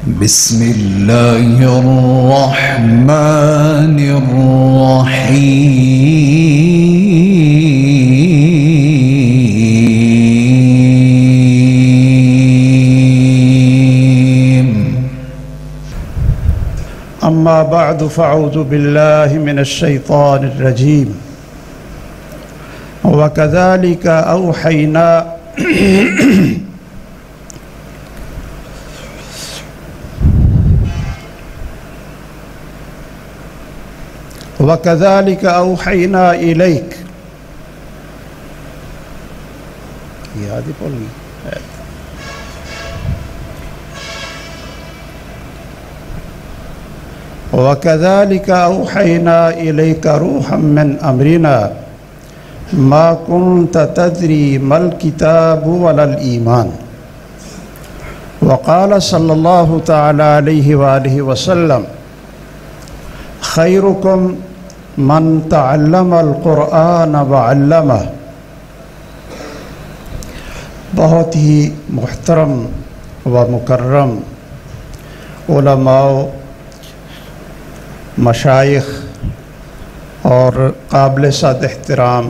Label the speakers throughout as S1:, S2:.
S1: بسم الله الرحمن الرحيم
S2: أما بعد فأعوذ بالله من الشيطان الرجيم وكذلك أوحينا إليك وكذلك أوحينا إليك روحا من أمرنا ما كنت تدري ما الكتاب ولا الإيمان وقال صلى الله تعالى عليه وآله وسلم خيركم من تعلم القرآن وعلمه۔ بہت ہی محترم و مکرم علماء، مشائخ اور قابل صد احترام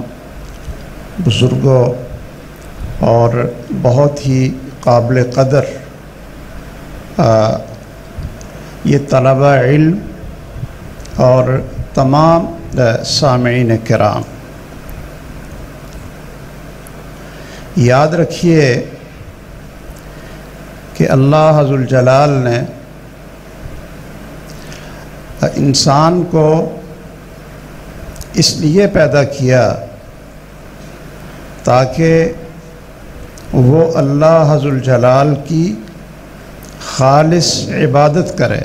S2: بزرگوں اور بہت ہی قابل قدر یہ طلبہ علم اور تمام سامعین کرام، یاد رکھیے کہ اللہ ذوالجلال نے انسان کو اس لیے پیدا کیا تاکہ وہ اللہ ذوالجلال کی خالص عبادت کرے۔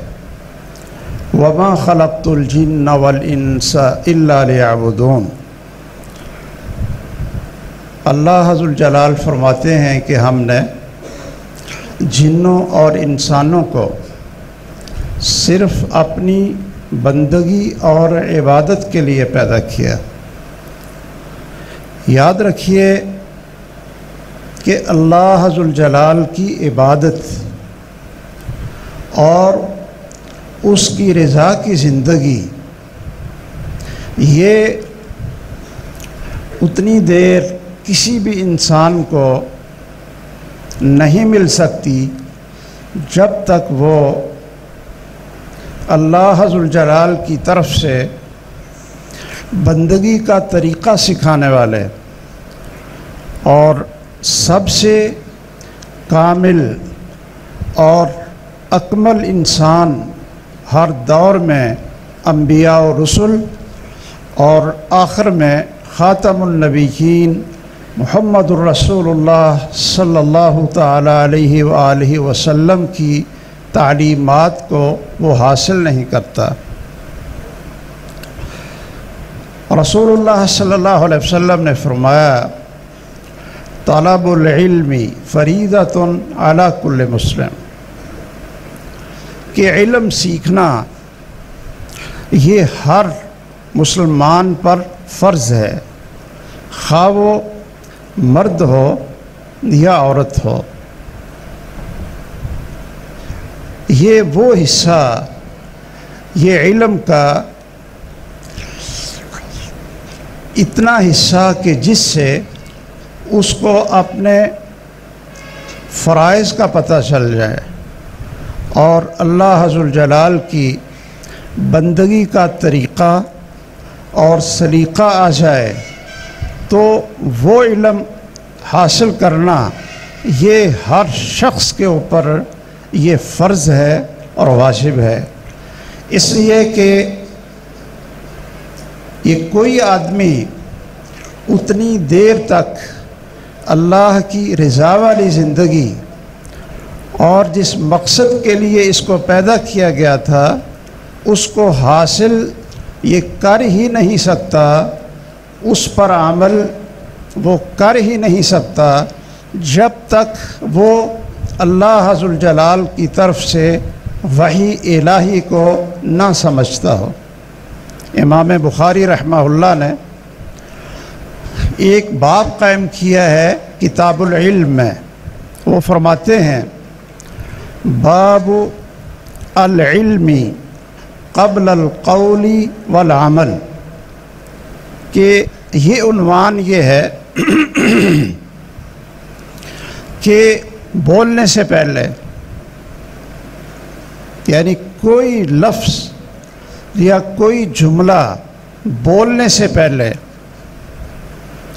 S2: وَمَا خَلَقْتُ الْجِنَّ وَالْإِنسَ إِلَّا لِيَعْبُدُونَ۔ اللہ ذوالجلال فرماتے ہیں کہ ہم نے جنوں اور انسانوں کو صرف اپنی بندگی اور عبادت کے لیے پیدا کیا۔ یاد رکھیے کہ اللہ ذوالجلال کی عبادت اور اس کی رضا کی زندگی یہ اتنی دیر کسی بھی انسان کو نہیں مل سکتی جب تک وہ اللہ ذوالجلال کی طرف سے بندگی کا طریقہ سکھانے والے اور سب سے کامل اور اکمل انسان ہر دور میں انبیاء و رسل اور آخر میں خاتم النبیین محمد الرسول اللہ صلی اللہ تعالی علیہ وآلہ وسلم کی تعلیمات کو وہ حاصل نہیں کرتا۔ رسول اللہ صلی اللہ علیہ وسلم نے فرمایا طلب العلم فریضۃ علی کل مسلم، کہ علم سیکھنا یہ ہر مسلمان پر فرض ہے، خواہ وہ مرد ہو یا عورت ہو۔ یہ وہ حصہ، یہ علم کا اتنا حصہ کہ جس سے اس کو اپنے فرائض کا پتہ چل جائے اور اللہ ذوالجلال کی بندگی کا طریقہ اور سلیقہ آ جائے، تو وہ علم حاصل کرنا یہ ہر شخص کے اوپر یہ فرض ہے اور واجب ہے۔ اس لیے کہ یہ کوئی آدمی اتنی دیر تک اللہ کی رضا والی زندگی اور جس مقصد کے لیے اس کو پیدا کیا گیا تھا اس کو حاصل یہ کر ہی نہیں سکتا، اس پر عمل وہ کر ہی نہیں سکتا جب تک وہ اللہ ذوالجلال کی طرف سے وحی الہی کو نہ سمجھتا ہو۔ امام بخاری رحمہ اللہ نے ایک باب قائم کیا ہے کتاب العلم میں، وہ فرماتے ہیں باب العلم قبل القول والعمل، کہ یہ عنوان یہ ہے کہ بولنے سے پہلے، یعنی کوئی لفظ یا کوئی جملہ بولنے سے پہلے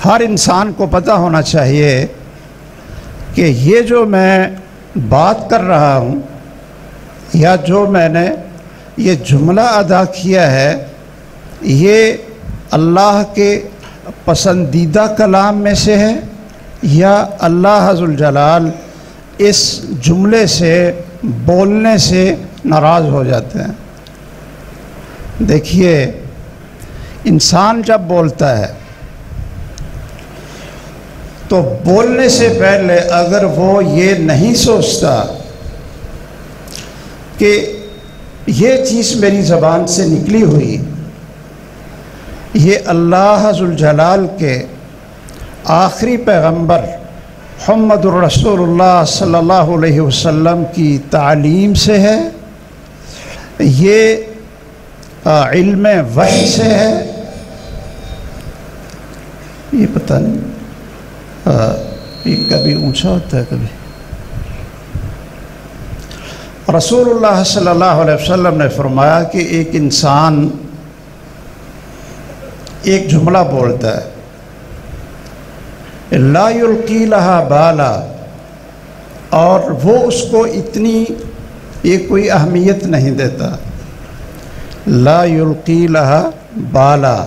S2: ہر انسان کو پتہ ہونا چاہیے کہ یہ جو میں بات کر رہا ہوں یا جو میں نے یہ جملہ ادا کیا ہے، یہ اللہ کے پسندیدہ کلام میں سے ہے یا اللہ ذوالجلال اس جملے سے بولنے سے ناراض ہو جاتے ہیں۔ دیکھیے، انسان جب بولتا ہے تو بولنے سے پہلے اگر وہ یہ نہیں سوچتا کہ یہ چیز میری زبان سے نکلی ہوئی یہ اللہ ذوالجلال کے آخری پیغمبر محمد الرسول اللہ صلی اللہ علیہ وسلم کی تعلیم سے ہے، یہ علم وحی سے ہے، یہ پتہ نہیں یہ کبھی اونچا ہوتا ہے کبھی۔ رسول اللہ صلی اللہ علیہ وسلم نے فرمایا کہ ایک انسان ایک جملہ بولتا ہے، لا یلقی لہا بالا، اور وہ اس کو اتنی یہ کوئی اہمیت نہیں دیتا، لا یلقی لہا بالا،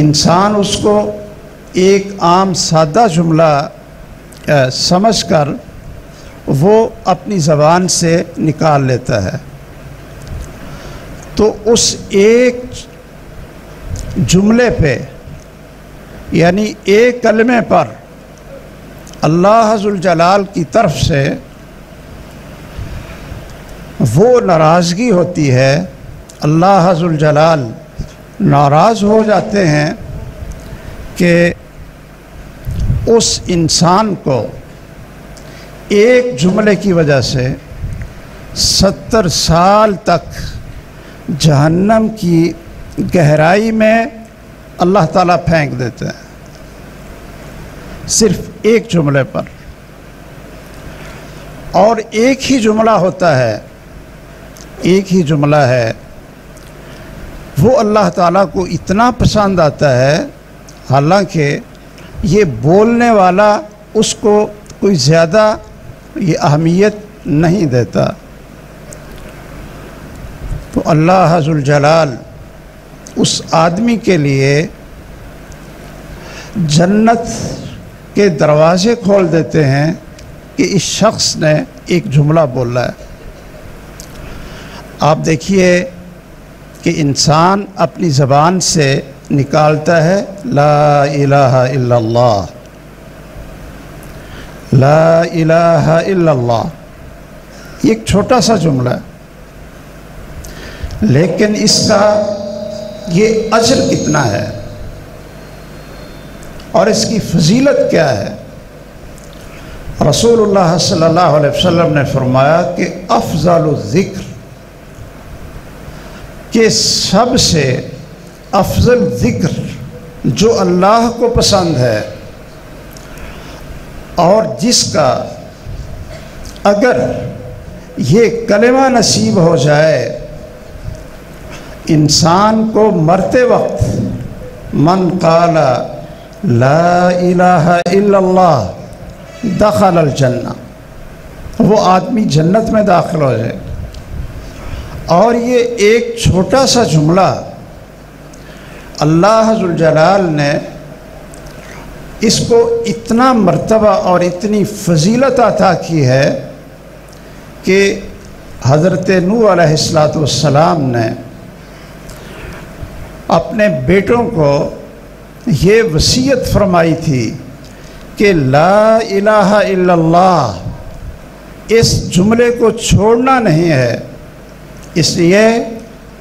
S2: انسان اس کو ایک عام سادہ جملہ سمجھ کر وہ اپنی زبان سے نکال لیتا ہے۔ تو اس ایک جملے پہ، یعنی ایک کلمے پر اللہ ذوالجلال کی طرف سے وہ ناراضگی ہوتی ہے، اللہ ذوالجلال ناراض ہو جاتے ہیں کہ اس انسان کو ایک جملے کی وجہ سے 70 سال تک جہنم کی گہرائی میں اللہ تعالیٰ پھینک دیتے ہیں، صرف ایک جملے پر۔ اور ایک ہی جملہ ہوتا ہے، ایک ہی جملہ ہے، وہ اللہ تعالیٰ کو اتنا پسند آتا ہے، حالانکہ یہ بولنے والا اس کو کوئی زیادہ یہ اہمیت نہیں دیتا۔ تو اللہ ذوالجلال اس آدمی کے لیے جنت کے دروازے کھول دیتے ہیں کہ اس شخص نے ایک جملہ بولا ہے۔ آپ دیکھیے کہ انسان اپنی زبان سے نکالتا ہے لا الہ الا اللہ، لا الہ الا اللہ، یہ ایک چھوٹا سا جملہ ہے، لیکن اس کا یہ اجر کتنا ہے اور اس کی فضیلت کیا ہے۔ رسول اللہ صلی اللہ علیہ وسلم نے فرمایا کہ افضل الذکر، کہ سب سے افضل ذکر جو اللہ کو پسند ہے اور جس کا اگر یہ کلمہ نصیب ہو جائے انسان کو مرتے وقت، من قال لا الہ الا اللہ دخل الجنہ، وہ آدمی جنت میں داخل ہو جائے۔ اور یہ ایک چھوٹا سا جملہ اللہ ذوالجلال نے اس کو اتنا مرتبہ اور اتنی فضیلت عطا کی ہے کہ حضرت نوح علیہ السلام نے اپنے بیٹوں کو یہ وصیت فرمائی تھی کہ لا الہ الا اللہ، اس جملے کو چھوڑنا نہیں ہے، اس لیے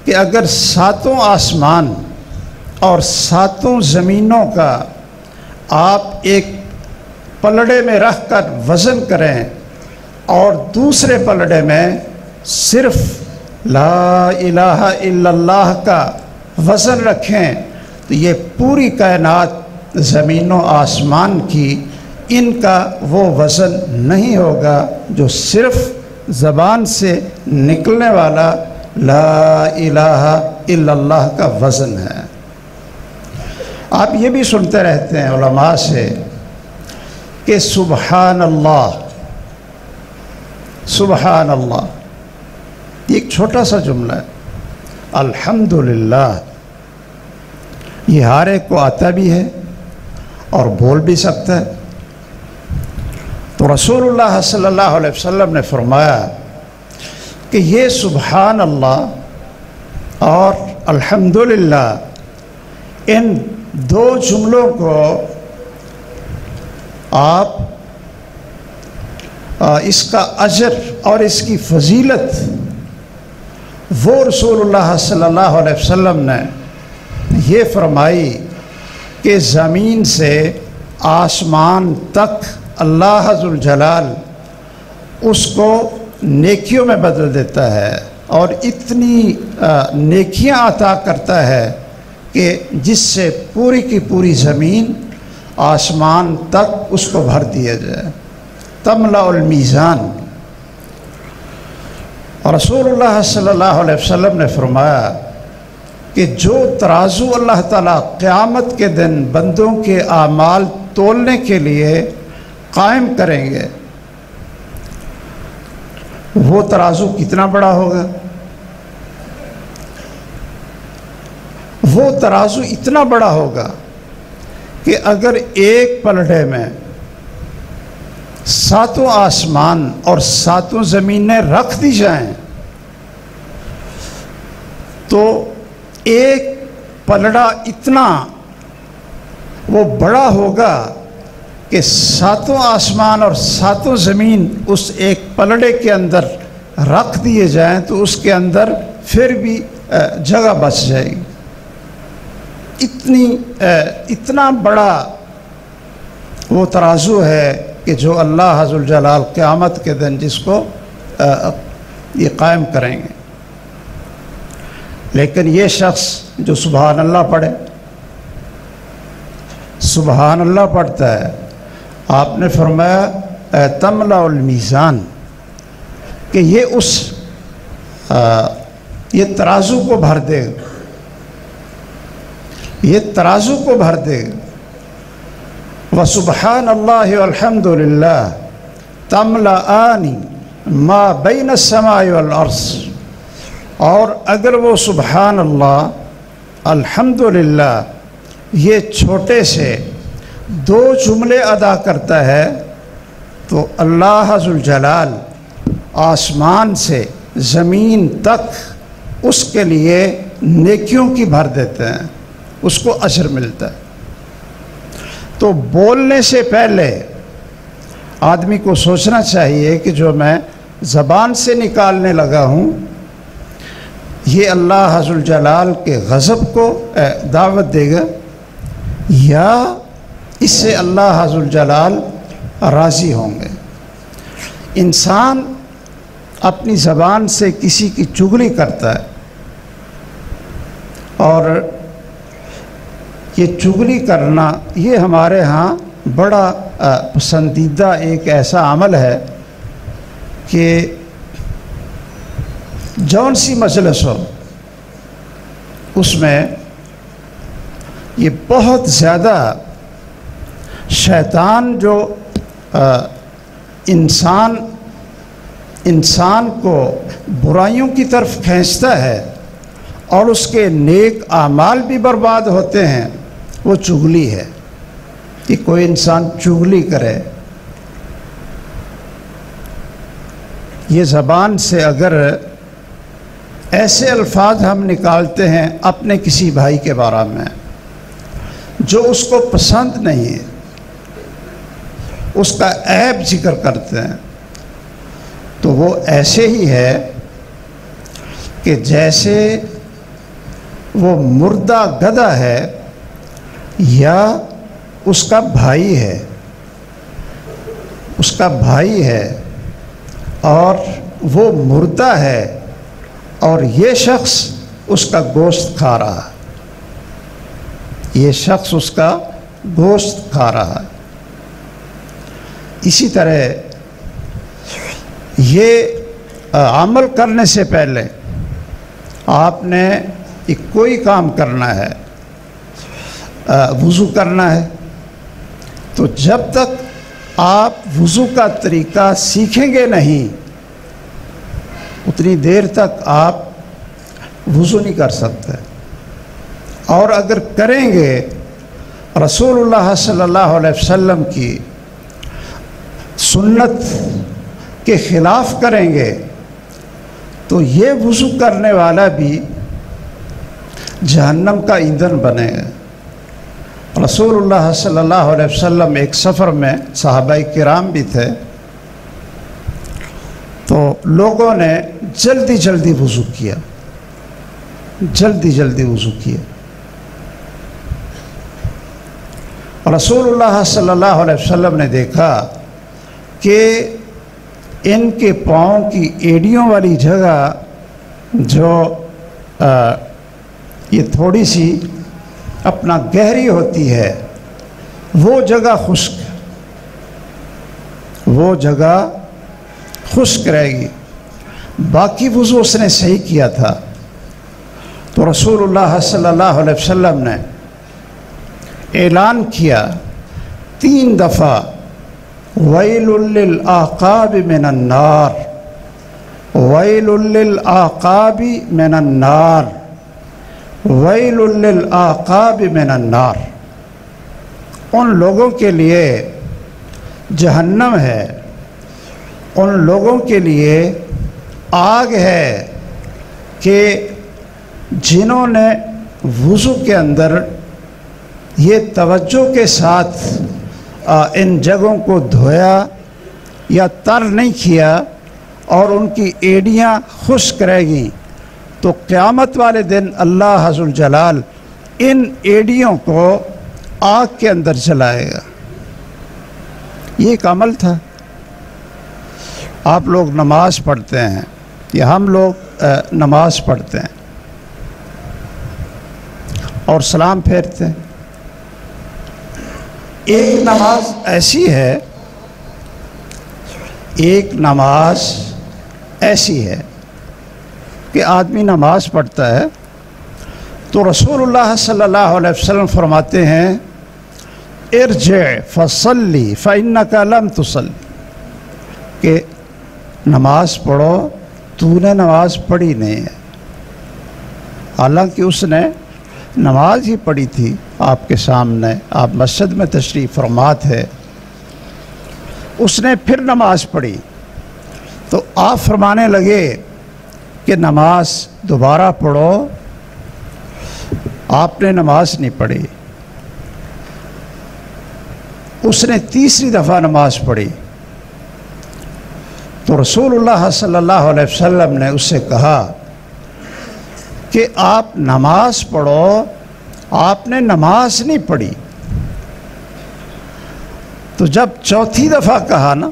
S2: کہ اگر 7 آسمان اور 7 زمینوں کا آپ ایک پلڑے میں رکھ کر وزن کریں اور دوسرے پلڑے میں صرف لا الہ الا اللہ کا وزن رکھیں تو یہ پوری کائنات زمین و آسمان کی ان کا وہ وزن نہیں ہوگا جو صرف زبان سے نکلنے والا لا الہ الا اللہ کا وزن ہے۔ آپ یہ بھی سنتے رہتے ہیں علماء سے کہ سبحان اللہ، سبحان اللہ، یہ ایک چھوٹا سا جملہ ہے۔ الحمدللہ یہ ہر ایک کو آتا بھی ہے اور بول بھی سکتا ہے۔ تو رسول اللہ صلی اللہ علیہ وسلم نے فرمایا کہ یہ سبحان اللہ اور الحمدللہ ان دو جملوں کو آپ اس کا اجر اور اس کی فضیلت وہ رسول اللہ صلی اللہ علیہ وسلم نے یہ فرمائی کہ زمین سے آسمان تک اللہ ذوالجلال اس کو نیکیوں میں بدل دیتا ہے اور اتنی نیکیاں عطا کرتا ہے کہ جس سے پوری کی پوری زمین آسمان تک اس کو بھر دیا جائے، تملأ المیزان۔ اور رسول اللہ صلی اللہ علیہ وسلم نے فرمایا کہ جو ترازو اللہ تعالیٰ قیامت کے دن بندوں کے اعمال تولنے کے لیے قائم کریں گے، وہ ترازو کتنا بڑا ہوگا؟ وہ ترازو اتنا بڑا ہوگا کہ اگر ایک پلڑے میں ساتوں آسمان اور ساتوں زمینیں رکھ دی جائیں تو ایک پلڑا اتنا وہ بڑا ہوگا کہ ساتوں آسمان اور ساتوں زمین اس ایک پلڑے کے اندر رکھ دیے جائیں تو اس کے اندر پھر بھی جگہ بچ جائے گی۔ اتنا بڑا وہ ترازو ہے کہ جو اللہ ذوالجلال قیامت کے دن جس کو یہ قائم کریں گے۔ لیکن یہ شخص جو سبحان اللہ پڑھے، سبحان اللہ پڑھتا ہے، آپ نے فرمایا تملأ المیزان، کہ یہ ترازو کو بھر دے گا، یہ ترازو کو بھر دے گا۔ وَسُبْحَانَ اللَّهِ وَالْحَمْدُ لِلَّهِ تَمْلَآنِ مَا بَيْنَ السَّمَاءِ وَالْأَرْضِ، اور اگر وہ سبحان اللہ الحمدللہ یہ چھوٹے سے دو جملے ادا کرتا ہے تو اللہ ذوالجلال آسمان سے زمین تک اس کے لیے نیکیوں کی بھر دیتے ہیں، اس کو اجر ملتا ہے۔ تو بولنے سے پہلے آدمی کو سوچنا چاہیے کہ جو میں زبان سے نکالنے لگا ہوں یہ اللہ ذوالجلال کے غضب کو دعوت دے گا یا اس سے اللہ ذوالجلال راضی ہوں گے۔ انسان اپنی زبان سے کسی کی چغلی کرتا ہے اور یہ چغلی کرنا یہ ہمارے ہاں بڑا پسندیدہ ایک ایسا عمل ہے کہ جون سی مجلس ہو اس میں یہ بہت زیادہ شیطان جو انسان کو برائیوں کی طرف کھینچتا ہے اور اس کے نیک اعمال بھی برباد ہوتے ہیں، وہ چغلی ہے کہ کوئی انسان چغلی کرے۔ یہ زبان سے اگر ایسے الفاظ ہم نکالتے ہیں اپنے کسی بھائی کے بارے میں جو اس کو پسند نہیں ہے، اس کا عیب ذکر کرتے ہیں، تو وہ ایسے ہی ہے کہ جیسے وہ مردہ گدھا ہے یا اس کا بھائی ہے، اس کا بھائی ہے اور وہ مردہ ہے اور یہ شخص اس کا گوشت کھا رہا ہے، یہ شخص اس کا گوشت کھا رہا ہے۔ اسی طرح یہ عمل کرنے سے پہلے آپ نے کوئی کام کرنا ہے، وضو کرنا ہے، تو جب تک آپ وضو کا طریقہ سیکھیں گے نہیں اتنی دیر تک آپ وضو نہیں کر سکتے، اور اگر کریں گے رسول اللہ صلی اللہ علیہ وسلم کی سنت کے خلاف کریں گے تو یہ وضو کرنے والا بھی جہنم کا ایندھن بنے گا۔ رسول اللہ صلی اللہ علیہ وسلم ایک سفر میں صحابہ کرام بھی تھے، تو لوگوں نے جلدی جلدی وضو کیا، جلدی جلدی وضو کیا۔ رسول اللہ صلی اللہ علیہ وسلم نے دیکھا کہ ان کے پاؤں کی ایڑیوں والی جگہ جو یہ تھوڑی سی اپنا گہری ہوتی ہے وہ جگہ خشک، وہ جگہ خشک رہے گی، باقی وضو اس نے صحیح کیا تھا۔ تو رسول اللہ صلی اللہ علیہ وسلم نے اعلان کیا 3 دفعہ، ویل للعقاب من النار، ویل للعقاب من النار، ویل للعقاب من النار۔ ان لوگوں کے لیے جہنم ہے، ان لوگوں کے لیے آگ ہے کہ جنہوں نے وضو کے اندر یہ توجہ کے ساتھ ان جگہوں کو دھویا یا تر نہیں کیا اور ان کی ایڑیاں خشک رہ گئیں، تو قیامت والے دن اللہ عز الجلال ان ایڑیوں کو آگ کے اندر جلائے گا۔ یہ ایک عمل تھا۔ آپ لوگ نماز پڑھتے ہیں یا ہم لوگ نماز پڑھتے ہیں اور سلام پھیرتے ہیں، ایک نماز ایسی ہے، ایک نماز ایسی ہے کہ آدمی نماز پڑھتا ہے تو رسول اللہ صلی اللہ علیہ وسلم فرماتے ہیں ارجع فصلی فإنک لم تصلی، کہ نماز پڑھو، تو نے نماز پڑھی نہیں ہے۔ حالانکہ اس نے نماز ہی پڑھی تھی آپ کے سامنے، آپ مسجد میں تشریف فرما تھے، اس نے پھر نماز پڑھی، تو آپ فرمانے لگے کہ نماز دوبارہ پڑھو، آپ نے نماز نہیں پڑھی۔ اس نے تیسری دفعہ نماز پڑھی تو رسول اللہ صلی اللہ علیہ وسلم نے اس سے کہا کہ آپ نماز پڑھو، آپ نے نماز نہیں پڑھی۔ تو جب چوتھی دفعہ کہا نا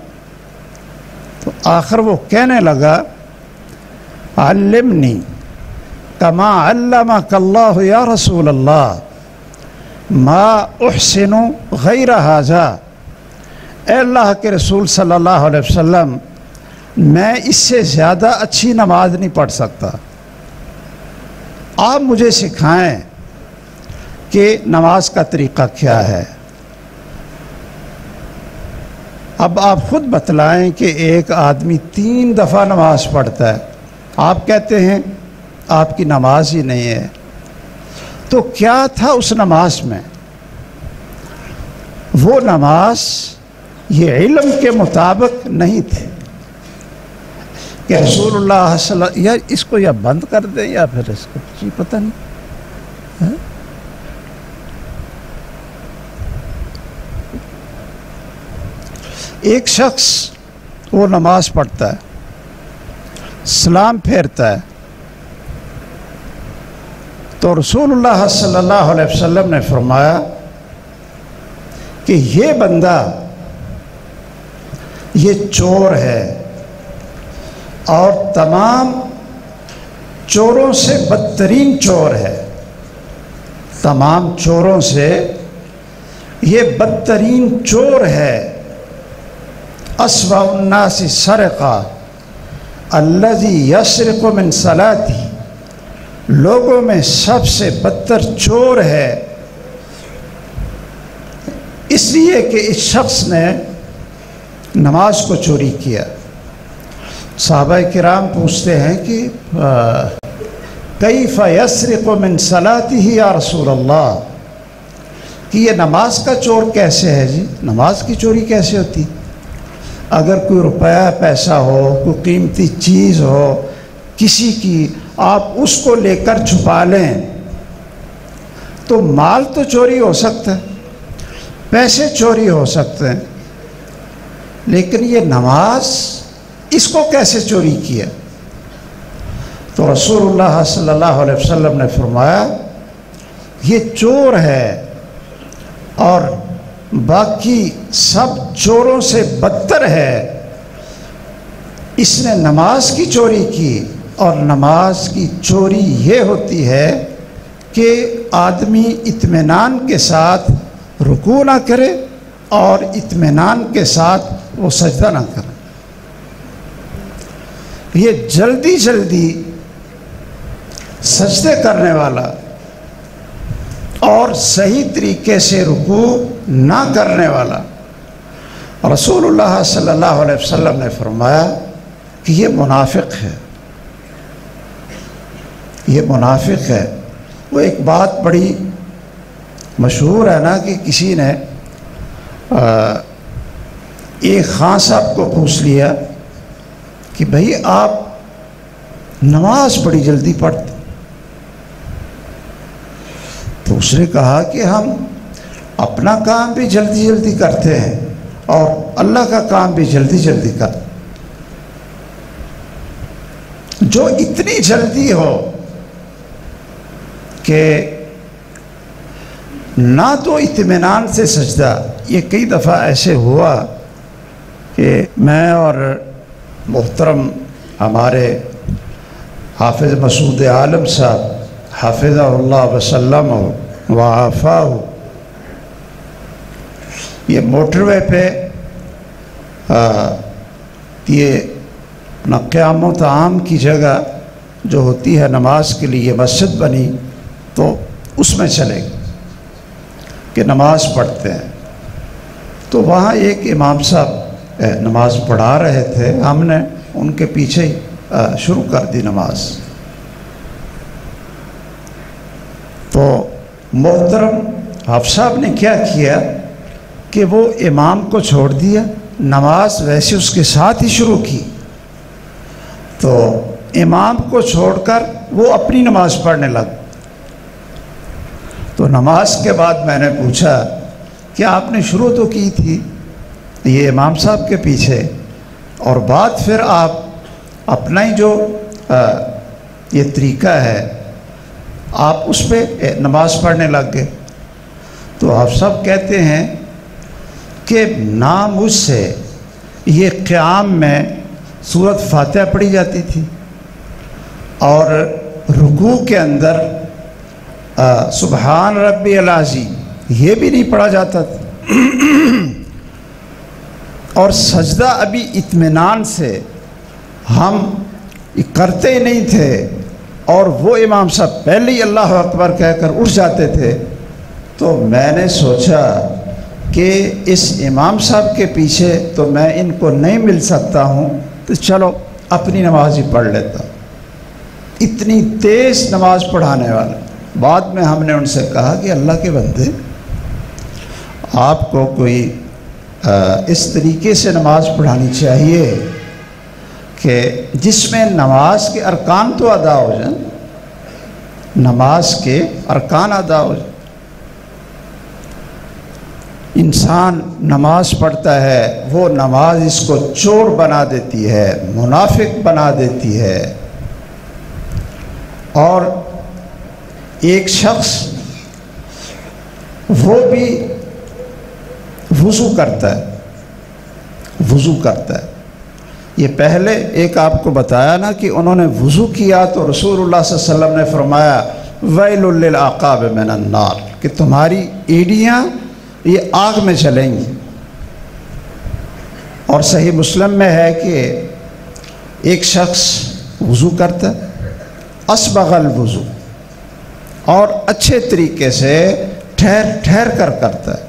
S2: تو آخر وہ کہنے لگا علمنی کما علمک اللہ یا رسول اللہ ما احسن غیر ھذا، اے اللہ کے رسول صلی اللہ علیہ وسلم میں اس سے زیادہ اچھی نماز نہیں پڑھ سکتا، آپ مجھے سکھائیں کہ نماز کا طریقہ کیا ہے۔ اب آپ خود بتلائیں کہ ایک آدمی 3 دفعہ نماز پڑھتا ہے، آپ کہتے ہیں آپ کی نماز ہی نہیں ہے، تو کیا تھا اس نماز میں؟ وہ نماز یہ علم کے مطابق نہیں تھی کہ رسول اللہ صلی اللہ علیہ وسلم، یا اس کو یا بند کر دیں یا پھر اس کو جی پتہ نہیں۔ ایک شخص وہ نماز پڑھتا ہے، سلام پھیرتا ہے، تو رسول اللہ صلی اللہ علیہ وسلم نے فرمایا کہ یہ بندہ یہ چور ہے، اور تمام چوروں سے بدترین چور ہے، تمام چوروں سے یہ بدترین چور ہے۔ اسوأ الناس سرقہ الذی یسرق من صلاتی، لوگوں میں سب سے بدتر چور ہے اس لیے کہ اس شخص نے نماز کو چوری کیا۔ صحابہ کرام پوچھتے ہیں کہ کیف یسرق من صلاتہ یا رسول اللہ، کہ یہ نماز کا چور کیسے ہے جی، نماز کی چوری کیسے ہوتی؟ اگر کوئی روپیہ پیسہ ہو، کوئی قیمتی چیز ہو کسی کی، آپ اس کو لے کر چھپا لیں تو مال تو چوری ہو سکتا ہے، پیسے چوری ہو سکتے ہیں، لیکن یہ نماز، اس کو کیسے چوری کیا؟ تو رسول اللہ صلی اللہ علیہ وسلم نے فرمایا یہ چور ہے اور باقی سب چوروں سے بدتر ہے، اس نے نماز کی چوری کی۔ اور نماز کی چوری یہ ہوتی ہے کہ آدمی اطمینان کے ساتھ رکوع نہ کرے اور اطمینان کے ساتھ وہ سجدہ نہ کرے، یہ جلدی جلدی سجدے کرنے والا اور صحیح طریقے سے رکوع نہ کرنے والا۔ رسول اللہ صلی اللہ علیہ وسلم نے فرمایا کہ یہ منافق ہے، یہ منافق ہے۔ وہ ایک بات بڑی مشہور ہے نا کہ کسی نے ایک خان صاحب کو پوچھ لیا کہ بھئی آپ نماز بڑی جلدی پڑھتے، تو اس نے کہا کہ ہم اپنا کام بھی جلدی جلدی کرتے ہیں اور اللہ کا کام بھی جلدی جلدی کرتے ہیں۔ جو اتنی جلدی ہو کہ نہ تو اطمینان سے سجدہ، یہ کئی دفعہ ایسے ہوا کہ میں اور محترم ہمارے حافظ مسعود عالم صاحب حافظہ اللہ وسلم وعافاہ، یہ موٹر وے پہ یہ قیام و طعام کی جگہ جو ہوتی ہے نماز کے لیے مسجد بنی، تو اس میں چلے گئے کہ نماز پڑھتے ہیں۔ تو وہاں ایک امام صاحب نماز پڑھا رہے تھے، ہم نے ان کے پیچھے شروع کر دی نماز۔ تو محترم حافظ صاحب نے کیا کیا کہ وہ امام کو چھوڑ دیا، نماز ویسے اس کے ساتھ ہی شروع کی، تو امام کو چھوڑ کر وہ اپنی نماز پڑھنے لگ۔ تو نماز کے بعد میں نے پوچھا کہ آپ نے شروع تو کی تھی یہ امام صاحب کے پیچھے، اور بعد پھر آپ اپنا ہی جو یہ طریقہ ہے آپ اس پہ نماز پڑھنے لگ گئے۔ تو آپ سب کہتے ہیں کہ نہ مجھ سے یہ قیام میں سورۃ فاتحہ پڑھی جاتی تھی اور رکوع کے اندر سبحان ربی العظیم یہ بھی نہیں پڑھا جاتا تھا، اور سجدہ ابھی اطمینان سے ہم کرتے ہی نہیں تھے، اور وہ امام صاحب پہلے ہی اللہ اکبر کہہ کر اٹھ جاتے تھے۔ تو میں نے سوچا کہ اس امام صاحب کے پیچھے تو میں ان کو نہیں مل سکتا ہوں، تو چلو اپنی نماز ہی پڑھ لیتا۔ اتنی تیز نماز پڑھانے والا۔ بعد میں ہم نے ان سے کہا کہ اللہ کے بندے، آپ کو کوئی اس طریقے سے نماز پڑھانی چاہیے کہ جس میں نماز کے ارکان تو ادا ہو جائیں، نماز کے ارکان ادا ہو جائیں۔ انسان نماز پڑھتا ہے، وہ نماز اس کو چور بنا دیتی ہے، منافق بنا دیتی ہے۔ اور ایک شخص وہ بھی وضو کرتا ہے، یہ پہلے ایک آپ کو بتایا نا کہ انہوں نے وضو کیا تو رسول اللہ صلی اللہ علیہ وسلم نے فرمایا ویل للعقاب من النار، کہ تمہاری ایڑیاں یہ آگ میں چلیں گی۔ اور صحیح مسلم میں ہے کہ ایک شخص وضو کرتا ہے، اسبغ الوضو، اور اچھے طریقے سے ٹھہر ٹھہر کر کرتا ہے،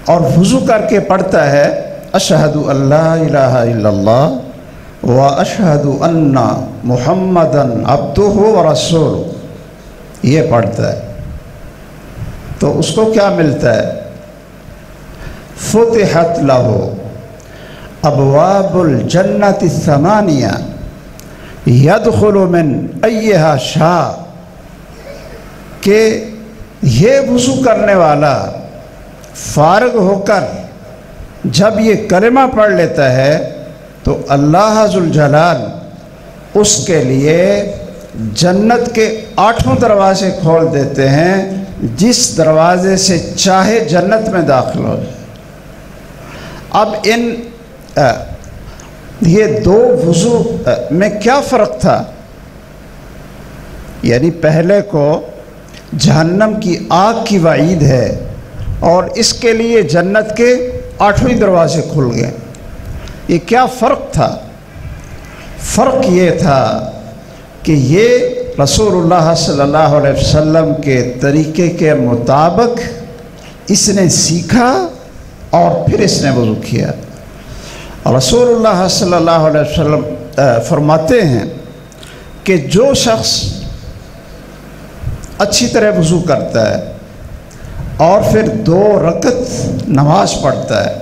S2: اور وضو کر کے پڑھتا ہے اشہد ان لا الہ الا اللہ و اشہد ان محمدً عبدہ و رسولہ، یہ پڑھتا ہے تو اس کو کیا ملتا ہے؟ فتحت لہ ابواب الجنۃ الثمانیہ یدخل من ایہا شاء، کہ یہ وضو کرنے والا فارغ ہو کر جب یہ کلمہ پڑھ لیتا ہے تو اللہ ذوالجلال اس کے لیے جنت کے 8 دروازے کھول دیتے ہیں، جس دروازے سے چاہے جنت میں داخل ہو جائے۔ اب یہ دو وضو میں کیا فرق تھا؟ یعنی پہلے کو جہنم کی آگ کی وعید ہے اور اس کے لیے جنت کے 8 دروازے کھل گئے۔ یہ کیا فرق تھا؟ فرق یہ تھا کہ یہ رسول اللہ صلی اللہ علیہ وسلم کے طریقے کے مطابق اس نے سیکھا اور پھر اس نے وضو کیا۔ رسول اللہ صلی اللہ علیہ وسلم فرماتے ہیں کہ جو شخص اچھی طرح وضو کرتا ہے اور پھر 2 رکعت نماز پڑھتا ہے،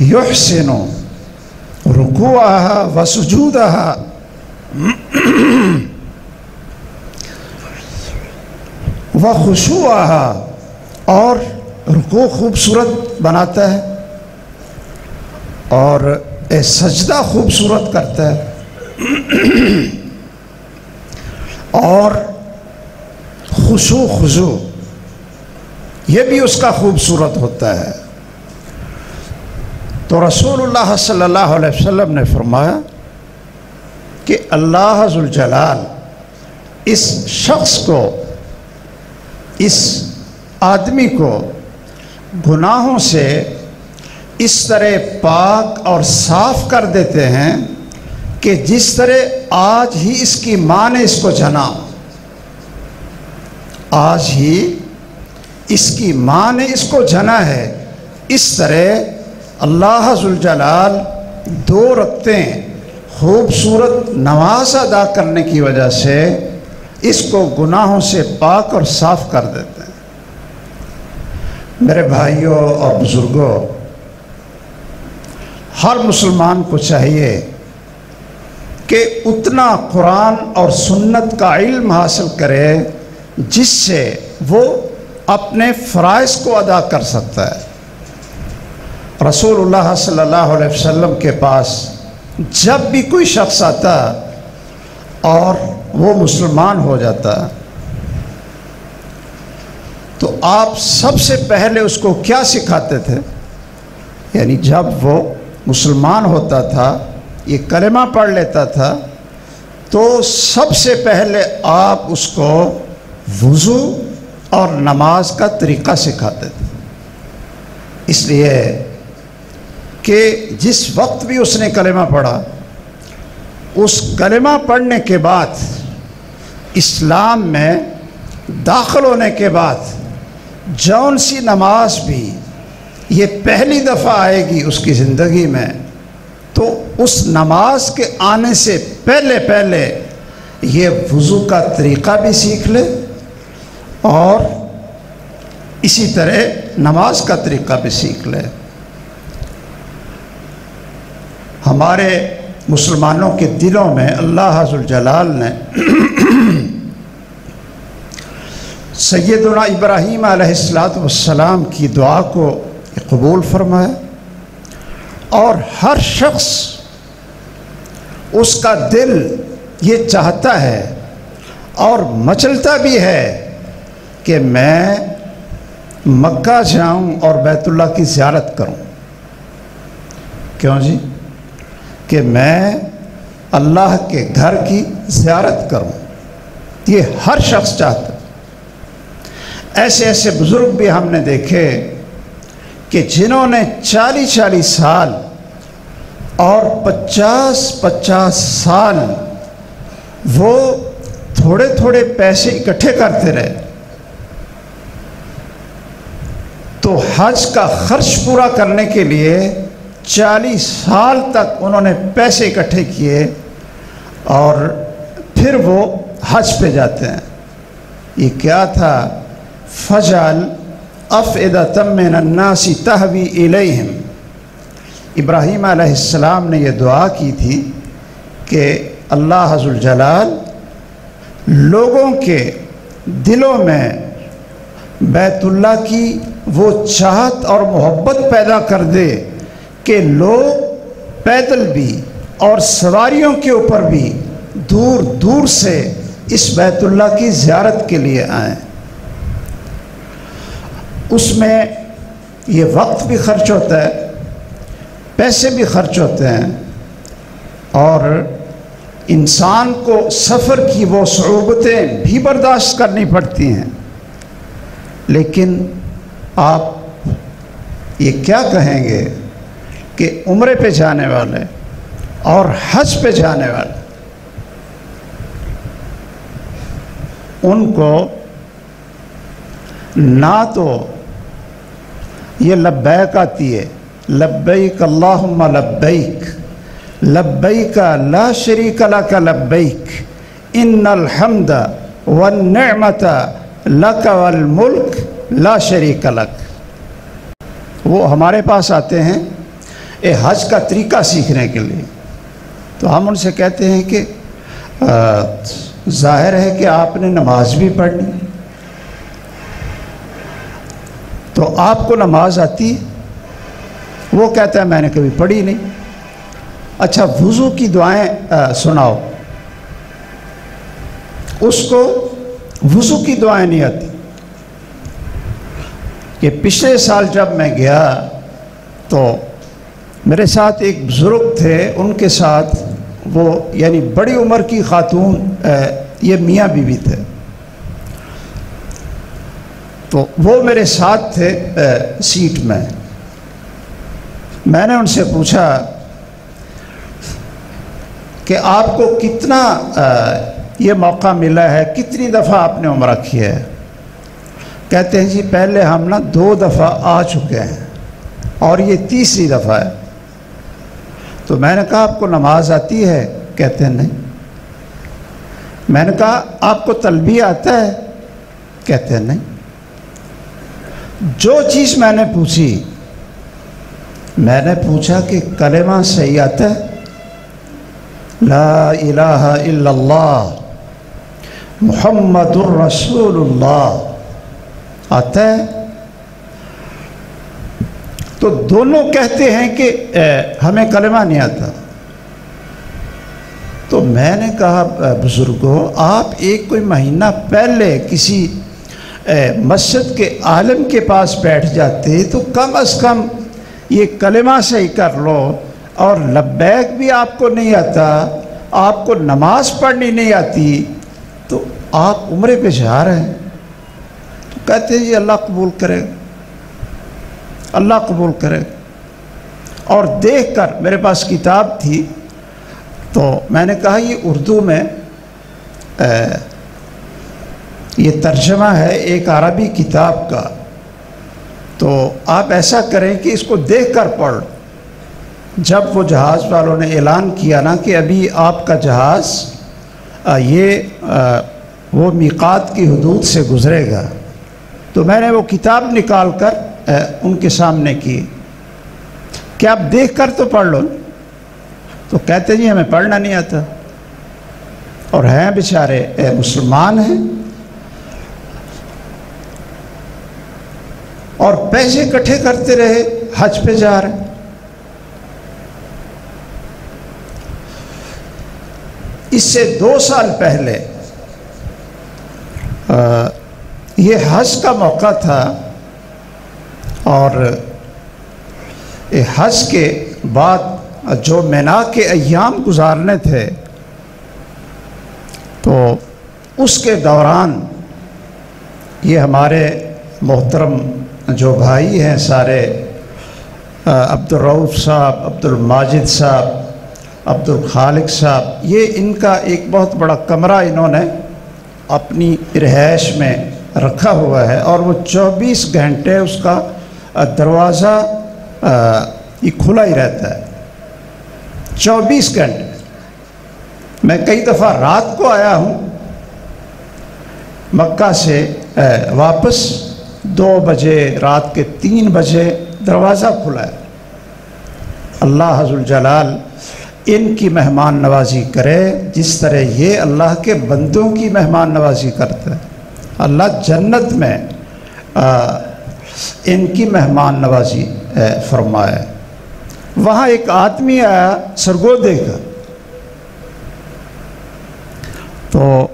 S2: یحسن رکوعہا و سجودہا، و خشوعہا، اور رکوع خوبصورت بناتا ہے اور سجدہ خوبصورت کرتا ہے، اور خضوع یہ بھی اس کا خوبصورت ہوتا ہے۔ تو رسول اللہ صلی اللہ علیہ وسلم نے فرمایا کہ اللہ ذوالجلال اس شخص کو، اس آدمی کو گناہوں سے اس طرح پاک اور صاف کر دیتے ہیں کہ جس طرح آج ہی اس کی ماں نے اس کو جنا، آج ہی اس کی ماں نے اس کو جنا ہے، اس طرح اللہ ذوالجلال 2 رکعتیں خوبصورت نماز ادا کرنے کی وجہ سے اس کو گناہوں سے پاک اور صاف کر دیتے ہیں۔ میرے بھائیوں اور بزرگوں، ہر مسلمان کو چاہیے کہ اتنا قرآن اور سنت کا علم حاصل کرے جس سے وہ اپنے فرائض کو ادا کر سکتا ہے۔ رسول اللہ صلی اللہ علیہ وسلم کے پاس جب بھی کوئی شخص آتا اور وہ مسلمان ہو جاتا تو آپ سب سے پہلے اس کو کیا سکھاتے تھے؟ یعنی جب وہ مسلمان ہوتا تھا، یہ کلمہ پڑھ لیتا تھا، تو سب سے پہلے آپ اس کو وضو اور نماز کا طریقہ سکھاتے تھے، اس لیے کہ جس وقت بھی اس نے کلمہ پڑھا، اس کلمہ پڑھنے کے بعد اسلام میں داخل ہونے کے بعد جون سی نماز بھی یہ پہلی دفعہ آئے گی اس کی زندگی میں، تو اس نماز کے آنے سے پہلے یہ وضو کا طریقہ بھی سیکھ لے اور اسی طرح نماز کا طریقہ بھی سیکھ لے۔ ہمارے مسلمانوں کے دلوں میں اللہ ذوالجلال نے سیدنا ابراہیم علیہ السلام کی دعا کو قبول فرمایا، اور ہر شخص اس کا دل یہ چاہتا ہے اور مچلتا بھی ہے کہ میں مکہ جاؤں اور بیت اللہ کی زیارت کروں۔ کیوں جی؟ کہ میں اللہ کے گھر کی زیارت کروں. یہ ہر شخص چاہتا. ایسے ایسے بزرگ بھی ہم نے دیکھے کہ جنہوں نے 40 سال اور 50 سال وہ تھوڑے تھوڑے پیسے اکٹھے کرتے رہے تو حج کا خرچ پورا کرنے کے لیے 40 سال تک انہوں نے پیسے اکٹھے کیے اور پھر وہ حج پہ جاتے ہیں. یہ کیا تھا؟ فجعل افئدۃ من الناس تہوی الیہم. ابراہیم علیہ السلام نے یہ دعا کی تھی کہ اللہ عز الجلال لوگوں کے دلوں میں بیت اللہ کی وہ چاہت اور محبت پیدا کر دے کہ لوگ پیدل بھی اور سواریوں کے اوپر بھی دور دور سے اس بیت اللہ کی زیارت کے لیے آئیں. اس میں یہ وقت بھی خرچ ہوتا ہے، پیسے بھی خرچ ہوتے ہیں، اور انسان کو سفر کی وہ صعوبتیں بھی برداشت کرنی پڑتی ہیں. لیکن آپ یہ کیا کہیں گے کہ عمرے پہ جانے والے اور حج پہ جانے والے ان کو نہ تو یہ لبیک آتی ہے، لبیک اللہم لبیک، لبیک لا شریک لک لبیک ان الحمد والنعمت لک والملک لا شریک لک. وہ ہمارے پاس آتے ہیں حج کا طریقہ سیکھنے کے لیے، تو ہم ان سے کہتے ہیں کہ ظاہر ہے کہ آپ نے نماز بھی پڑھنی، تو آپ کو نماز آتی ہے؟ وہ کہتا ہے میں نے کبھی پڑھی نہیں. اچھا وضو کی دعائیں سناؤ. اس کو وضو کی دعائیں نہیں آتی. کہ پچھلے سال جب میں گیا تو میرے ساتھ ایک بزرگ تھے، ان کے ساتھ وہ یعنی بڑی عمر کی خاتون یہ میاں بیوی تھے، تو وہ میرے ساتھ تھے سیٹ میں. میں نے ان سے پوچھا کہ آپ کو کتنا یہ موقع ملا ہے، کتنی دفعہ آپ نے عمرہ کیا ہے؟ کہتے ہیں جی پہلے ہم 2 دفعہ آ چکے ہیں اور یہ تیسری دفعہ ہے. تو میں نے کہا آپ کو نماز آتی ہے؟ کہتے ہیں نہیں. میں نے کہا آپ کو تلبیہ آتا ہے؟ کہتے ہیں نہیں. جو چیز میں نے پوچھی، میں نے پوچھا کہ کلمہ صحیح آتا ہے؟ لا الہ الا اللہ محمد الرسول اللہ آتا ہے؟ تو دونوں کہتے ہیں کہ ہمیں کلمہ نہیں آتا. تو میں نے کہا بزرگوں آپ ایک کوئی مہینہ پہلے کسی مسجد کے عالم کے پاس بیٹھ جاتے تو کم از کم یہ کلمہ صحیح کر لو. اور لبیک بھی آپ کو نہیں آتا، آپ کو نماز پڑھنی نہیں آتی، تو آپ عمرے پہ جا رہے ہیں. تو کہتے ہیں جی اللہ قبول کرے، اللہ قبول کرے. اور دیکھ کر میرے پاس کتاب تھی تو میں نے کہا یہ اردو میں یہ ترجمہ ہے ایک عربی کتاب کا، تو آپ ایسا کریں کہ اس کو دیکھ کر پڑھ. جب وہ جہاز والوں نے اعلان کیا نا کہ ابھی آپ کا جہاز وہ میقات کی حدود سے گزرے گا، تو میں نے وہ کتاب نکال کر ان کے سامنے کی کہ آپ دیکھ کر تو پڑھ لو. تو کہتے جی ہمیں پڑھنا نہیں آتا، اور ہیں بیچارے مسلمان ہیں اور پیسے اکٹھے کرتے رہے، حج پہ جا رہے. اس سے 2 سال پہلے یہ حج کا موقع تھا، اور حج کے بعد جو مینا کے ایام گزارنے تھے تو اس کے دوران یہ ہمارے محترم جو بھائی ہیں سارے، عبدالرؤف صاحب، عبدالماجد صاحب، عبدالخالق صاحب، یہ ان کا ایک بہت بڑا کمرہ انہوں نے اپنی رہائش میں رکھا ہوا ہے، اور وہ 24 گھنٹے اس کا دروازہ یہ کھلا ہی رہتا ہے 24 گھنٹے۔ میں کئی دفعہ رات کو آیا ہوں مکہ سے واپس 2 بجے، رات کے 3 بجے دروازہ کھلا ہے۔ اللہ ذو الجلال ان کی مہمان نوازی کرے جس طرح یہ اللہ کے بندوں کی مہمان نوازی کرتا ہے۔ اللہ جنت میں ان کی مہمان نوازی فرمائے۔ وہاں ایک آدمی آیا سرگودے کا، تو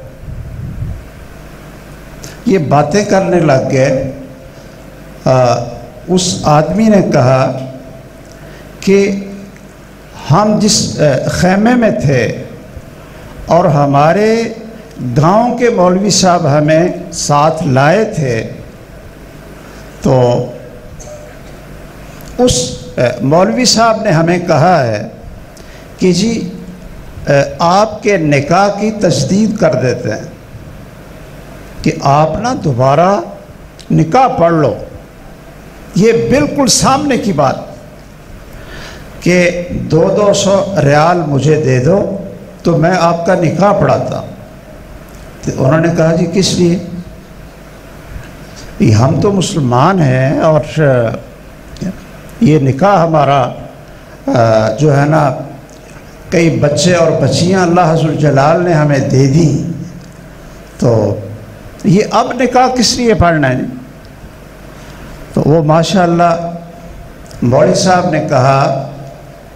S2: یہ باتیں کرنے لگ گئے۔ اس آدمی نے کہا کہ ہم جس خیمے میں تھے اور ہمارے گاؤں کے مولوی صاحب ہمیں ساتھ لائے تھے، تو اس مولوی صاحب نے ہمیں کہا ہے کہ جی آپ کے نکاح کی تجدید کر دیتے ہیں، کہ آپ نا دوبارہ نکاح پڑھ لو۔ یہ بالکل سامنے کی بات کہ 200 ریال مجھے دے دو تو میں آپ کا نکاح پڑھاتا۔ تو انہوں نے کہا جی کس لیے؟ ہم تو مسلمان ہیں اور یہ نکاح ہمارا جو ہے نا، کئی بچے اور بچیاں اللہ ذو الجلال نے ہمیں دے دی، تو یہ اب نکاح کس لیے پڑھنا ہے؟ تو وہ ماشاءاللہ مولوی صاحب نے کہا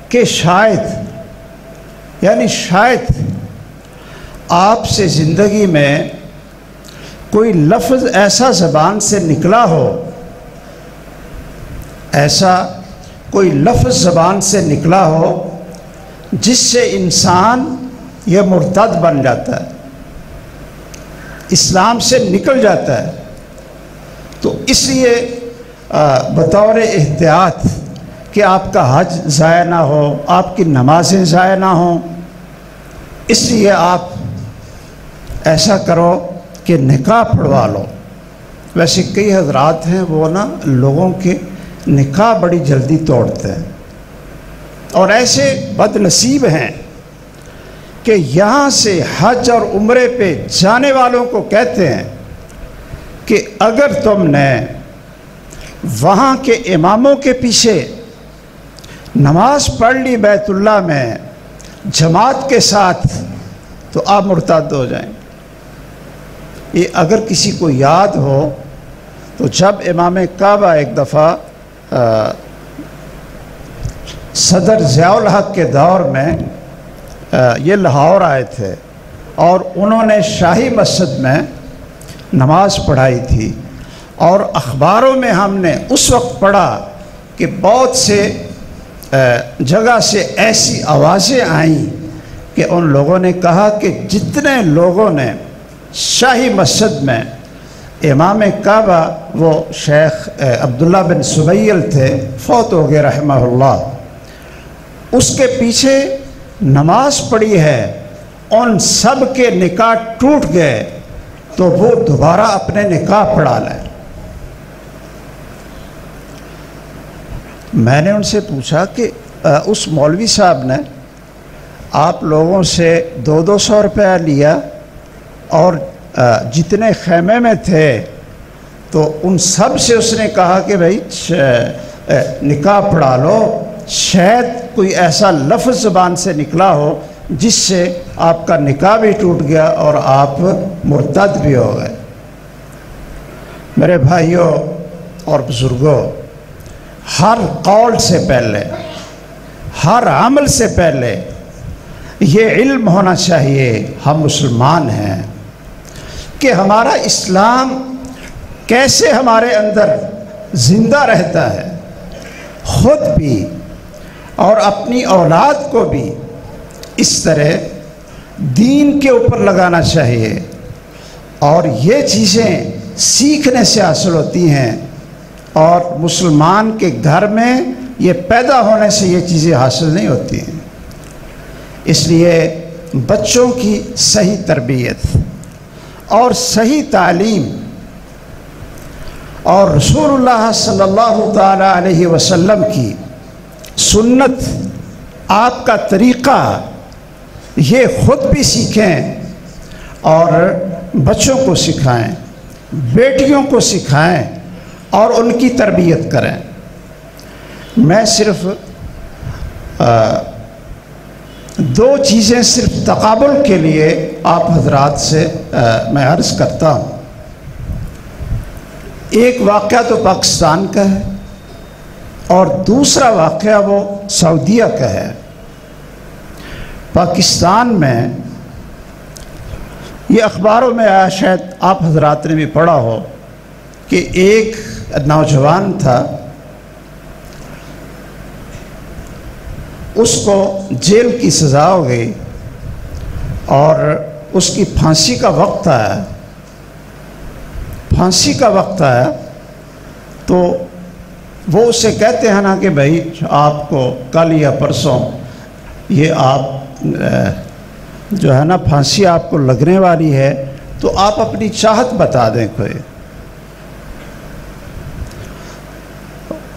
S2: کہ شاید، یعنی شاید آپ سے زندگی میں کوئی لفظ ایسا زبان سے نکلا ہو، ایسا کوئی لفظ زبان سے نکلا ہو جس سے انسان یہ مرتد بن جاتا ہے، اسلام سے نکل جاتا ہے۔ تو اس لیے بطور احتیاط کہ آپ کا حج ضائع نہ ہو، آپ کی نمازیں ضائع نہ ہوں، اس لیے آپ ایسا کرو کہ نکاح پڑھوا لو۔ ویسے کئی حضرات ہیں وہ نا لوگوں کے نکاح بڑی جلدی توڑتے ہیں، اور ایسے بد نصیب ہیں کہ یہاں سے حج اور عمرے پہ جانے والوں کو کہتے ہیں کہ اگر تم نے وہاں کے اماموں کے پیچھے نماز پڑھ لی بیت اللہ میں جماعت کے ساتھ تو آپ مرتد ہو جائیں۔ یہ اگر کسی کو یاد ہو تو جب امام کعبہ ایک دفعہ صدر ضیاء الحق کے دور میں یہ لاہور آئے تھے اور انہوں نے شاہی مسجد میں نماز پڑھائی تھی، اور اخباروں میں ہم نے اس وقت پڑھا کہ بہت سے جگہ سے ایسی آوازیں آئیں کہ ان لوگوں نے کہا کہ جتنے لوگوں نے شاہی مسجد میں امام کعبہ، وہ شیخ عبداللہ بن سبیل تھے، فوت ہو گئے رحمہ اللہ، اس کے پیچھے نماز پڑھی ہے، ان سب کے نکاح ٹوٹ گئے، تو وہ دوبارہ اپنے نکاح پڑھا لیں۔ میں نے ان سے پوچھا کہ اس مولوی صاحب نے آپ لوگوں سے 200 روپیہ لیا اور جتنے خیمے میں تھے تو ان سب سے اس نے کہا کہ بھائی نکاح پڑھا لو، شاید کوئی ایسا لفظ زبان سے نکلا ہو جس سے آپ کا نکاح بھی ٹوٹ گیا اور آپ مرتد بھی ہو گئے۔ میرے بھائیوں اور بزرگوں، ہر قول سے پہلے، ہر عمل سے پہلے یہ علم ہونا چاہیے، ہم مسلمان ہیں، کہ ہمارا اسلام کیسے ہمارے اندر زندہ رہتا ہے، خود بھی اور اپنی اولاد کو بھی اس طرح دین کے اوپر لگانا چاہیے، اور یہ چیزیں سیکھنے سے حاصل ہوتی ہیں، اور مسلمان کے گھر میں یہ پیدا ہونے سے یہ چیزیں حاصل نہیں ہوتی ہیں۔ اس لیے بچوں کی صحیح تربیت اور صحیح تعلیم، اور رسول اللہ صلی اللہ تعالیٰ علیہ وسلم کی سنت، آپ کا طریقہ، یہ خود بھی سیکھیں اور بچوں کو سکھائیں، بیٹیوں کو سکھائیں اور ان کی تربیت کریں۔ میں صرف دو چیزیں صرف تقابل کے لیے آپ حضرات سے میں عرض کرتا ہوں۔ ایک واقعہ تو پاکستان کا ہے اور دوسرا واقعہ وہ سعودیہ کا ہے۔ پاکستان میں یہ اخباروں میں آیا، شاید آپ حضرات نے بھی پڑھا ہو، کہ ایک نوجوان تھا، اس کو جیل کی سزا ہو گئی اور اس کی پھانسی کا وقت آیا۔ پھانسی کا وقت آیا تو وہ اس سے کہتے ہیں نا کہ بھائی آپ کو کل یا پرسوں یہ آپ جو ہے نا پھانسی آپ کو لگنے والی ہے، تو آپ اپنی چاہت بتا دیں کوئی۔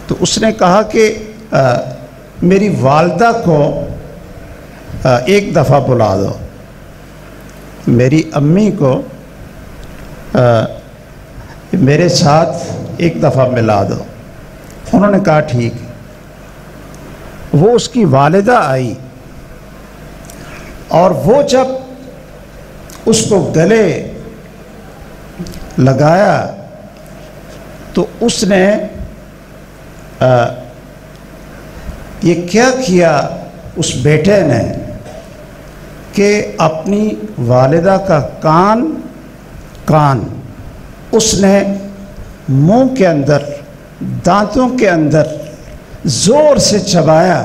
S2: تو اس نے کہا کہ میری والدہ کو ایک دفعہ بلا دو، میری امی کو میرے ساتھ ایک دفعہ ملا دو۔ انہوں نے کہا ٹھیک۔ وہ اس کی والدہ آئی اور وہ جب اس کو گلے لگایا تو اس نے یہ کیا کیا اس بیٹے نے کہ اپنی والدہ کا کان اس نے منہ کے اندر، دانتوں کے اندر زور سے چبایا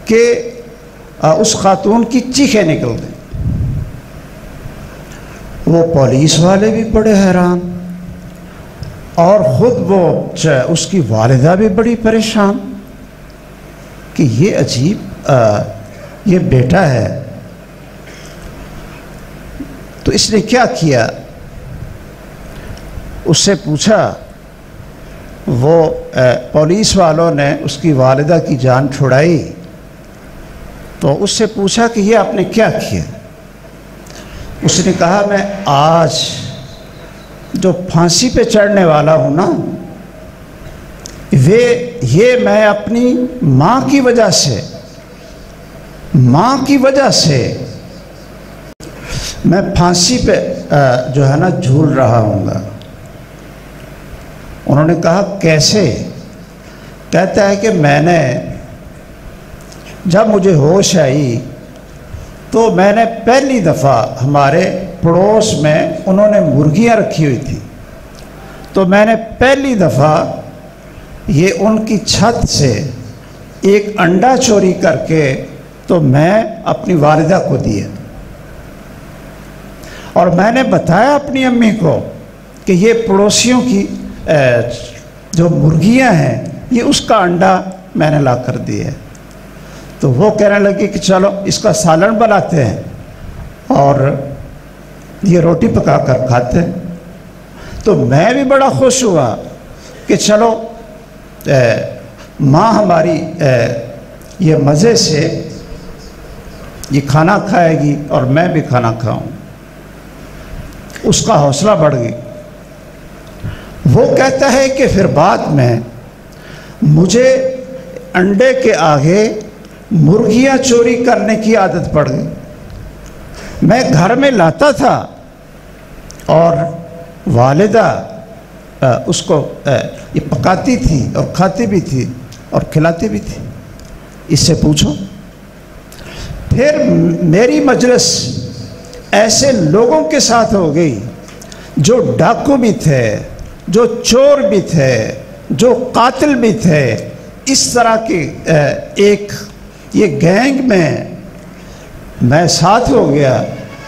S2: کہ اس خاتون کی چیخیں نکل گئیں۔ وہ پولیس والے بھی بڑے حیران اور خود وہ اس کی والدہ بھی بڑی پریشان کہ یہ عجیب یہ بیٹا ہے۔ تو اس نے کیا کیا، اس سے پوچھا، وہ پولیس والوں نے اس کی والدہ کی جان چھڑائی تو اس سے پوچھا کہ یہ آپ نے کیا کیا۔ اس نے کہا میں آج جو پھانسی پہ چڑھنے والا ہوں نا، یہ میں اپنی ماں کی وجہ سے میں پھانسی پہ جو ہے نا جھول رہا ہوں گا۔ انہوں نے کہا کیسے؟ کہتا ہے کہ میں نے جب مجھے ہوش آئی تو میں نے پہلی دفعہ، ہمارے پڑوس میں انہوں نے مرغیاں رکھی ہوئی تھی، تو میں نے پہلی دفعہ یہ ان کی چھت سے ایک انڈا چوری کر کے تو میں اپنی والدہ کو دیا، اور میں نے بتایا اپنی امی کو کہ یہ پڑوسیوں کی جو مرغیاں ہیں یہ اس کا انڈا میں نے لا کر دیا ہے۔ تو وہ کہنے لگے کہ چلو اس کا سالن بناتے ہیں اور یہ روٹی پکا کر کھاتے ہیں۔ تو میں بھی بڑا خوش ہوا کہ چلو ماں ہماری یہ مزے سے یہ کھانا کھائے گی اور میں بھی کھانا کھاؤں۔ اس کا حوصلہ بڑھ گئی۔ وہ کہتا ہے کہ پھر بعد میں مجھے انڈے کے آگے مرغیاں چوری کرنے کی عادت پڑ گئی۔ میں گھر میں لاتا تھا اور والدہ اس کو یہ پکاتی تھی اور کھاتی بھی تھی اور کھلاتی بھی تھی۔ اس سے پوچھو۔ پھر میری مجلس ایسے لوگوں کے ساتھ ہو گئی جو ڈاکو بھی تھے، جو چور بھی تھے، جو قاتل بھی تھے، اس طرح کی ایک یہ گینگ میں ساتھ ہو گیا،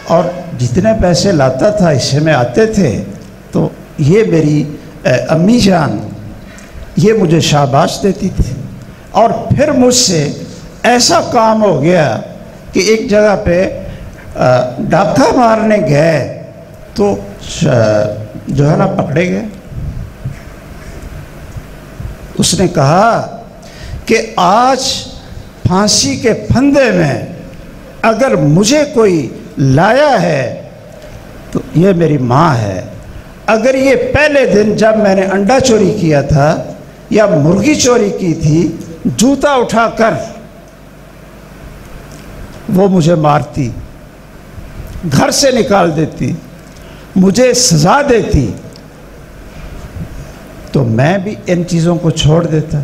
S2: اور جتنے پیسے لاتا تھا حصے میں آتے تھے، تو یہ میری امی جان یہ مجھے شاباش دیتی تھی۔ اور پھر مجھ سے ایسا کام ہو گیا کہ ایک جگہ پہ ڈاکہ مارنے گئے تو جو ہے نا پکڑے گئے۔ اس نے کہا کہ آج پھانسی کے پھندے میں اگر مجھے کوئی لایا ہے تو یہ میری ماں ہے، اگر یہ پہلے دن جب میں نے انڈا چوری کیا تھا یا مرغی چوری کی تھی، جوتا اٹھا کر وہ مجھے مارتی، گھر سے نکال دیتی، مجھے سزا دیتی، تو میں بھی ان چیزوں کو چھوڑ دیتا۔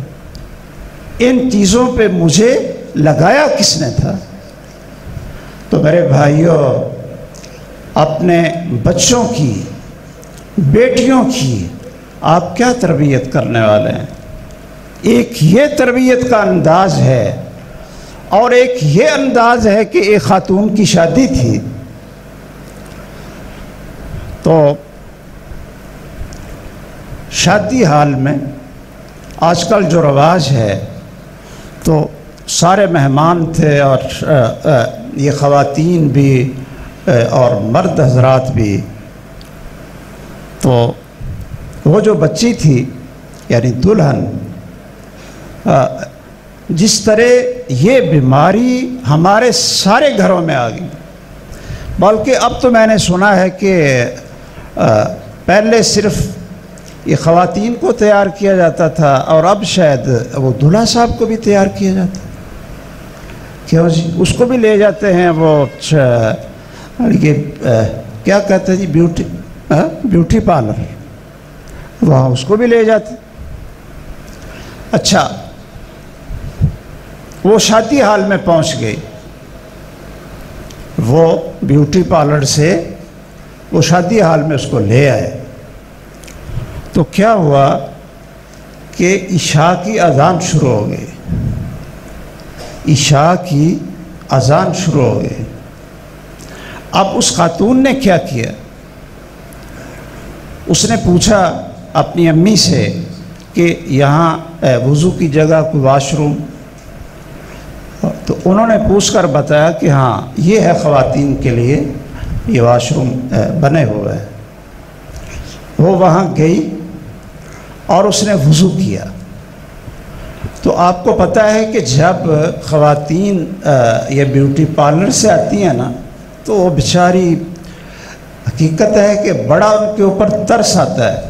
S2: ان چیزوں پہ مجھے لگایا کس نے تھا؟ تو میرے بھائیوں، اپنے بچوں کی، بیٹیوں کی آپ کیا تربیت کرنے والے ہیں؟ ایک یہ تربیت کا انداز ہے، اور ایک یہ انداز ہے کہ ایک خاتون کی شادی تھی، تو شادی حال میں آج کل جو رواج ہے تو سارے مہمان تھے، اور یہ خواتین بھی اور مرد حضرات بھی۔ تو وہ جو بچی تھی یعنی دلہن، جس طرح یہ بیماری ہمارے سارے گھروں میں آ گئی، بلکہ اب تو میں نے سنا ہے کہ پہلے صرف یہ خواتین کو تیار کیا جاتا تھا، اور اب شاید وہ دلہا صاحب کو بھی تیار کیا جاتا ہے۔ کیوں جی؟ اس کو بھی لے جاتے ہیں، وہ یہ کیا کہتے ہیں جی، بیوٹی پارلر، وہاں اس کو بھی لے جاتے۔ اچھا، وہ شادی حال میں پہنچ گئی، وہ بیوٹی پارلر سے وہ شادی حال میں اس کو لے آئے، تو کیا ہوا کہ عشاء کی اذان شروع ہو گئی، عشاء کی اذان شروع ہو گئی۔ اب اس خاتون نے کیا کیا؟ اس نے پوچھا اپنی امی سے کہ یہاں وضو کی جگہ کوئی واش روم؟ تو انہوں نے پوچھ کر بتایا کہ ہاں یہ ہے خواتین کے لیے، یہ واش روم بنے ہوئے ہیں۔ وہ وہاں گئی اور اس نے وضو کیا۔ تو آپ کو پتہ ہے کہ جب خواتین یہ بیوٹی پارلر سے آتی ہیں نا، تو وہ بیچاری، حقیقت ہے کہ بڑا ان کے اوپر ترس آتا ہے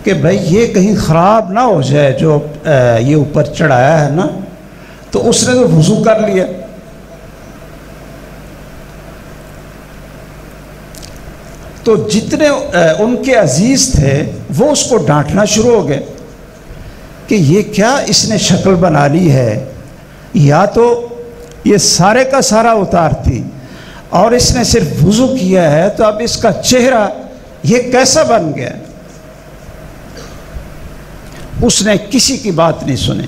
S2: کہ بھئی یہ کہیں خراب نہ ہو جائے جو یہ اوپر چڑھایا ہے نا۔ تو اس نے تو وضو کر لیا، تو جتنے ان کے عزیز تھے وہ اس کو ڈانٹنا شروع ہو گئے کہ یہ کیا اس نے شکل بنا لی ہے، یا تو یہ سارے کا سارا اتارتی، اور اس نے صرف وضو کیا ہے، تو اب اس کا چہرہ یہ کیسا بن گیا۔ اس نے کسی کی بات نہیں سنی،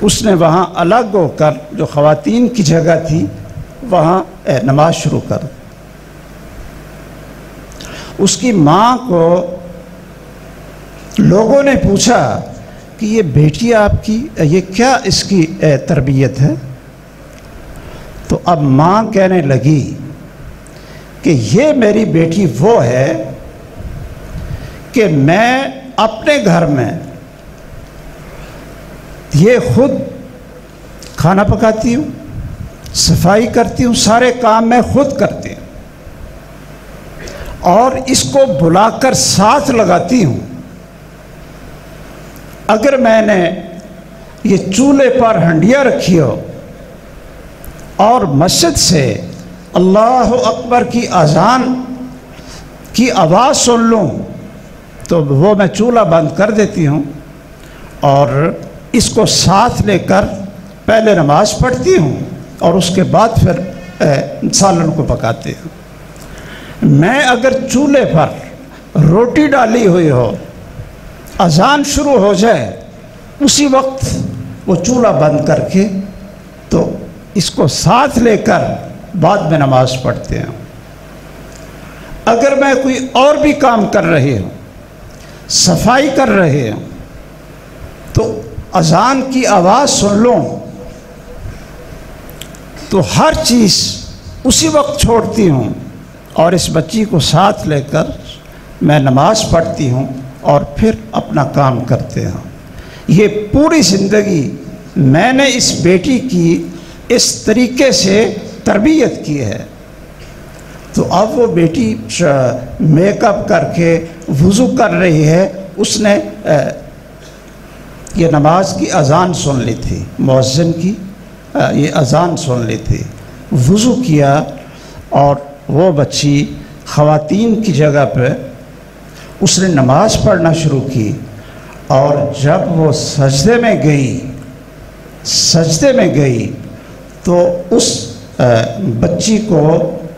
S2: اس نے وہاں الگ ہو کر جو خواتین کی جگہ تھی وہاں نماز شروع کر۔ اس کی ماں کو لوگوں نے پوچھا کہ یہ بیٹی آپ کی، یہ کیا اس کی تربیت ہے؟ تو اب ماں کہنے لگی کہ یہ میری بیٹی وہ ہے کہ میں اپنے گھر میں یہ خود کھانا پکاتی ہوں، صفائی کرتی ہوں، سارے کام میں خود کرتی ہوں، اور اس کو بلا کر ساتھ لگاتی ہوں۔ اگر میں نے یہ چولہے پر ہنڈیا رکھی ہو اور مسجد سے اللہ اکبر کی اذان کی آواز سن لوں تو وہ میں چولہا بند کر دیتی ہوں اور اس کو ساتھ لے کر پہلے نماز پڑھتی ہوں اور اس کے بعد پھر سالن کو پکاتی ہوں۔ میں اگر چولہے پر روٹی ڈالی ہوئی ہو اذان شروع ہو جائے اسی وقت وہ چولہا بند کر کے تو اس کو ساتھ لے کر بعد میں نماز پڑھتے ہیں۔ اگر میں کوئی اور بھی کام کر رہے ہوں، صفائی کر رہے ہوں، تو اذان کی آواز سن لوں تو ہر چیز اسی وقت چھوڑتی ہوں اور اس بچی کو ساتھ لے کر میں نماز پڑھتی ہوں اور پھر اپنا کام کرتے ہوں۔ یہ پوری زندگی میں نے اس بیٹی کی اس طریقے سے تربیت کی ہے۔ تو اب وہ بیٹی میک اپ کر کے وضو کر رہی ہے، اس نے یہ نماز کی اذان سن لی تھی، مؤذن کی یہ اذان سن لی تھی، وضو کیا، اور وہ بچی خواتین کی جگہ پہ اس نے نماز پڑھنا شروع کی، اور جب وہ سجدے میں گئی تو اس بچی کو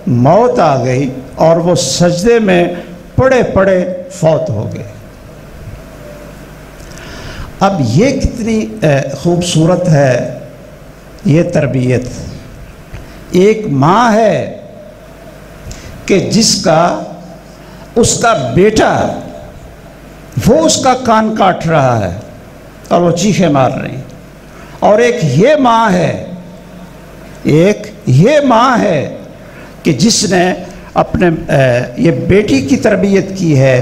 S2: موت آ گئی اور وہ سجدے میں پڑے پڑے فوت ہو گئے۔ اب یہ کتنی خوبصورت ہے یہ تربیت۔ ایک ماں ہے کہ جس کا اس کا بیٹا وہ اس کا کان کاٹ رہا ہے اور وہ چیخیں مار رہی ہیں، اور ایک یہ ماں ہے کہ جس نے اپنے یہ بیٹی کی تربیت کی ہے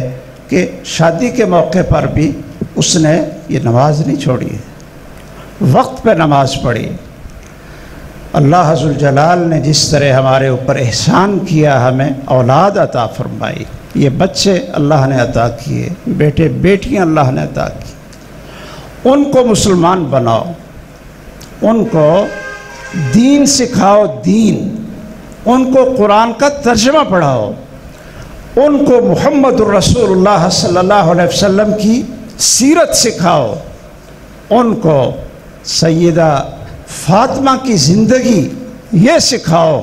S2: کہ شادی کے موقع پر بھی اس نے یہ نماز نہیں چھوڑی ہے، وقت پہ نماز پڑھی۔ اللہ ذوالجلال نے جس طرح ہمارے اوپر احسان کیا، ہمیں اولاد عطا فرمائی، یہ بچے اللہ نے عطا کیے، بیٹے بیٹیاں اللہ نے عطا کی، ان کو مسلمان بناؤ، ان کو دین سکھاؤ، دین، ان کو قرآن کا ترجمہ پڑھاؤ، ان کو محمد الرسول اللہ صلی اللہ علیہ وسلم کی سیرت سکھاؤ، ان کو سیدہ فاطمہ کی زندگی یہ سکھاؤ،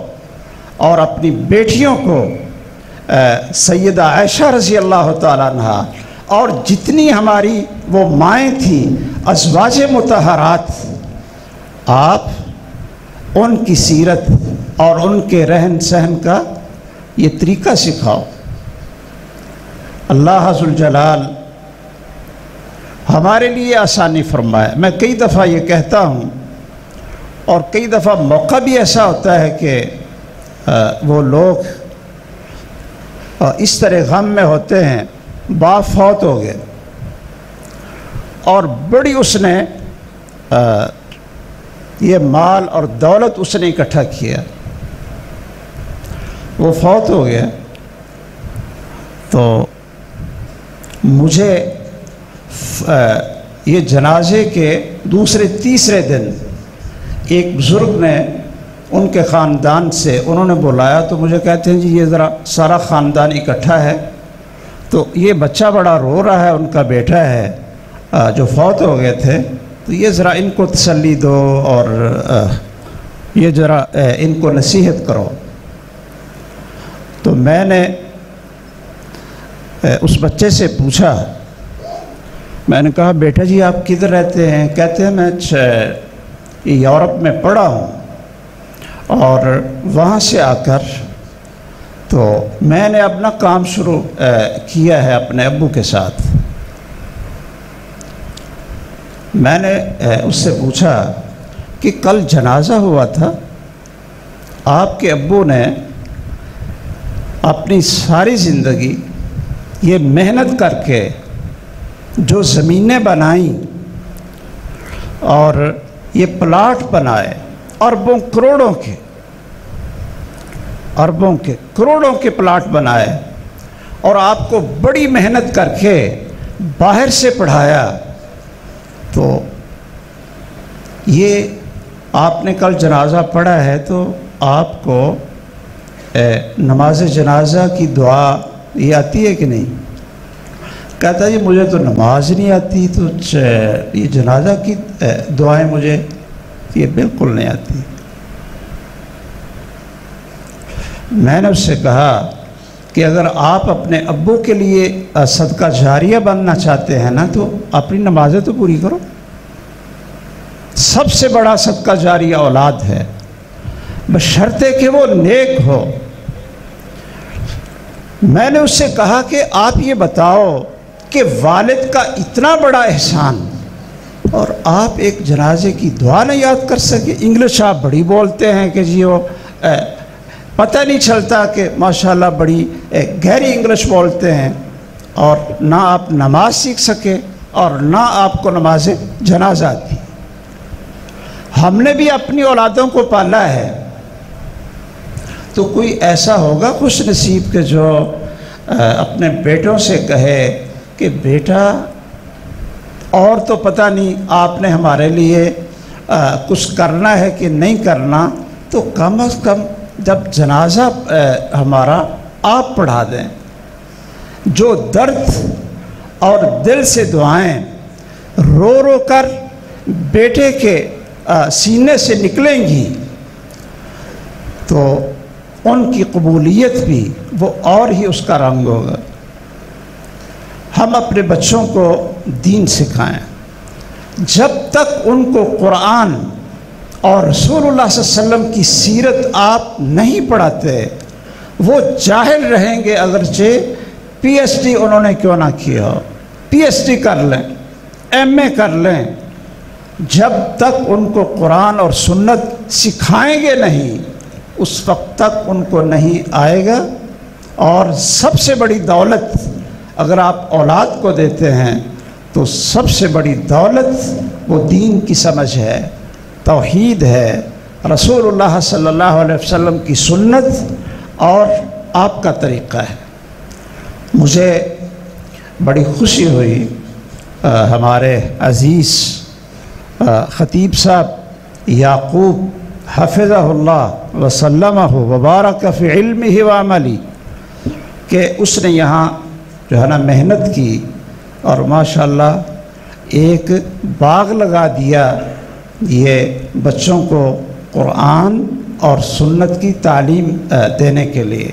S2: اور اپنی بیٹیوں کو سیدہ عائشہ رضی اللہ تعالیٰ عنہ اور جتنی ہماری وہ مائیں تھیں ازواج مطہرات، آپ ان کی سیرت اور ان کے رہن سہن کا یہ طریقہ سکھاؤ۔ اللہ ذوالجلال ہمارے لیے آسانی فرمائے۔ میں کئی دفعہ یہ کہتا ہوں، اور کئی دفعہ موقع بھی ایسا ہوتا ہے کہ وہ لوگ اس طرح غم میں ہوتے ہیں، باپ فوت ہو گئے اور بڑی اس نے یہ مال اور دولت اس نے اکٹھا کیا، وہ فوت ہو گیا، تو مجھے یہ جنازے کے دوسرے تیسرے دن ایک بزرگ نے ان کے خاندان سے انہوں نے بلایا، تو مجھے کہتے ہیں جی یہ ذرا سارا خاندان اکٹھا ہے، تو یہ بچہ بڑا رو رہا ہے، ان کا بیٹا ہے جو فوت ہو گئے تھے، تو یہ ذرا ان کو تسلی دو اور یہ ذرا ان کو نصیحت کرو۔ تو میں نے اس بچے سے پوچھا، میں نے کہا بیٹا جی آپ کدھر رہتے ہیں؟ کہتے ہیں میں یورپ میں پڑھا ہوں، اور وہاں سے آ کر تو میں نے اپنا کام شروع کیا ہے اپنے ابو کے ساتھ۔ میں نے اس سے پوچھا کہ کل جنازہ ہوا تھا، آپ کے ابو نے اپنی ساری زندگی یہ محنت کر کے جو زمینیں بنائیں اور یہ پلاٹ بنائے، اربوں کروڑوں کے پلاٹ بنائے، اور آپ کو بڑی محنت کر کے باہر سے پڑھایا، تو یہ آپ نے کل جنازہ پڑھا ہے تو آپ کو نماز جنازہ کی دعا یہ آتی ہے کہ نہیں؟ کہتا ہے جی مجھے تو نماز نہیں آتی، تو یہ جنازہ کی دعائیں مجھے یہ بالکل نہیں آتی۔ میں نے اس سے کہا کہ اگر آپ اپنے ابو کے لیے صدقہ جاریہ بننا چاہتے ہیں نا تو اپنی نمازیں تو پوری کرو. سب سے بڑا صدقہ جاریہ اولاد ہے، بشرطے کہ وہ نیک ہو. میں نے اس سے کہا کہ آپ یہ بتاؤ کہ والد کا اتنا بڑا احسان اور آپ ایک جنازے کی دعا نہیں یاد کر سکے. انگلش آپ بڑی بولتے ہیں کہ جی وہ پتہ نہیں چلتا کہ ماشاءاللہ بڑی گہری انگلش بولتے ہیں، اور نہ آپ نماز سیکھ سکے اور نہ آپ کو نماز جنازہ آتی. ہم نے بھی اپنی اولادوں کو پالا ہے، تو کوئی ایسا ہوگا خوش نصیب کہ جو اپنے بیٹوں سے کہے کہ بیٹا اور تو پتہ نہیں آپ نے ہمارے لیے کچھ کرنا ہے کہ نہیں کرنا، تو کم از کم جب جنازہ ہمارا آپ پڑھا دیں. جو درد اور دل سے دعائیں رو رو کر بیٹے کے سینے سے نکلیں گی تو ان کی قبولیت بھی وہ اور ہی اس کا رنگ ہوگا. ہم اپنے بچوں کو دین سکھائیں. جب تک ان کو قرآن اور رسول اللہ صلی اللہ علیہ وسلم کی سیرت آپ نہیں پڑھاتے وہ جاہل رہیں گے، اگرچہ پی ایچ ڈی انہوں نے کیوں نہ کیا ہو. پی ایچ ڈی کر لیں، ایم اے کر لیں، جب تک ان کو قرآن اور سنت سکھائیں گے نہیں اس وقت تک ان کو نہیں آئے گا. اور سب سے بڑی دولت اگر آپ اولاد کو دیتے ہیں تو سب سے بڑی دولت وہ دین کی سمجھ ہے، توحید ہے، رسول اللہ صلی اللہ علیہ وسلم کی سنت اور آپ کا طریقہ ہے. مجھے بڑی خوشی ہوئی ہمارے عزیز خطیب صاحب یعقوب حفظہ اللہ وسلمہ وبارک فی علمہ و عملی کہ اس نے یہاں جو ہے نا محنت کی اور ماشاءاللہ ایک باغ لگا دیا یہ بچوں کو قرآن اور سنت کی تعلیم دینے کے لیے.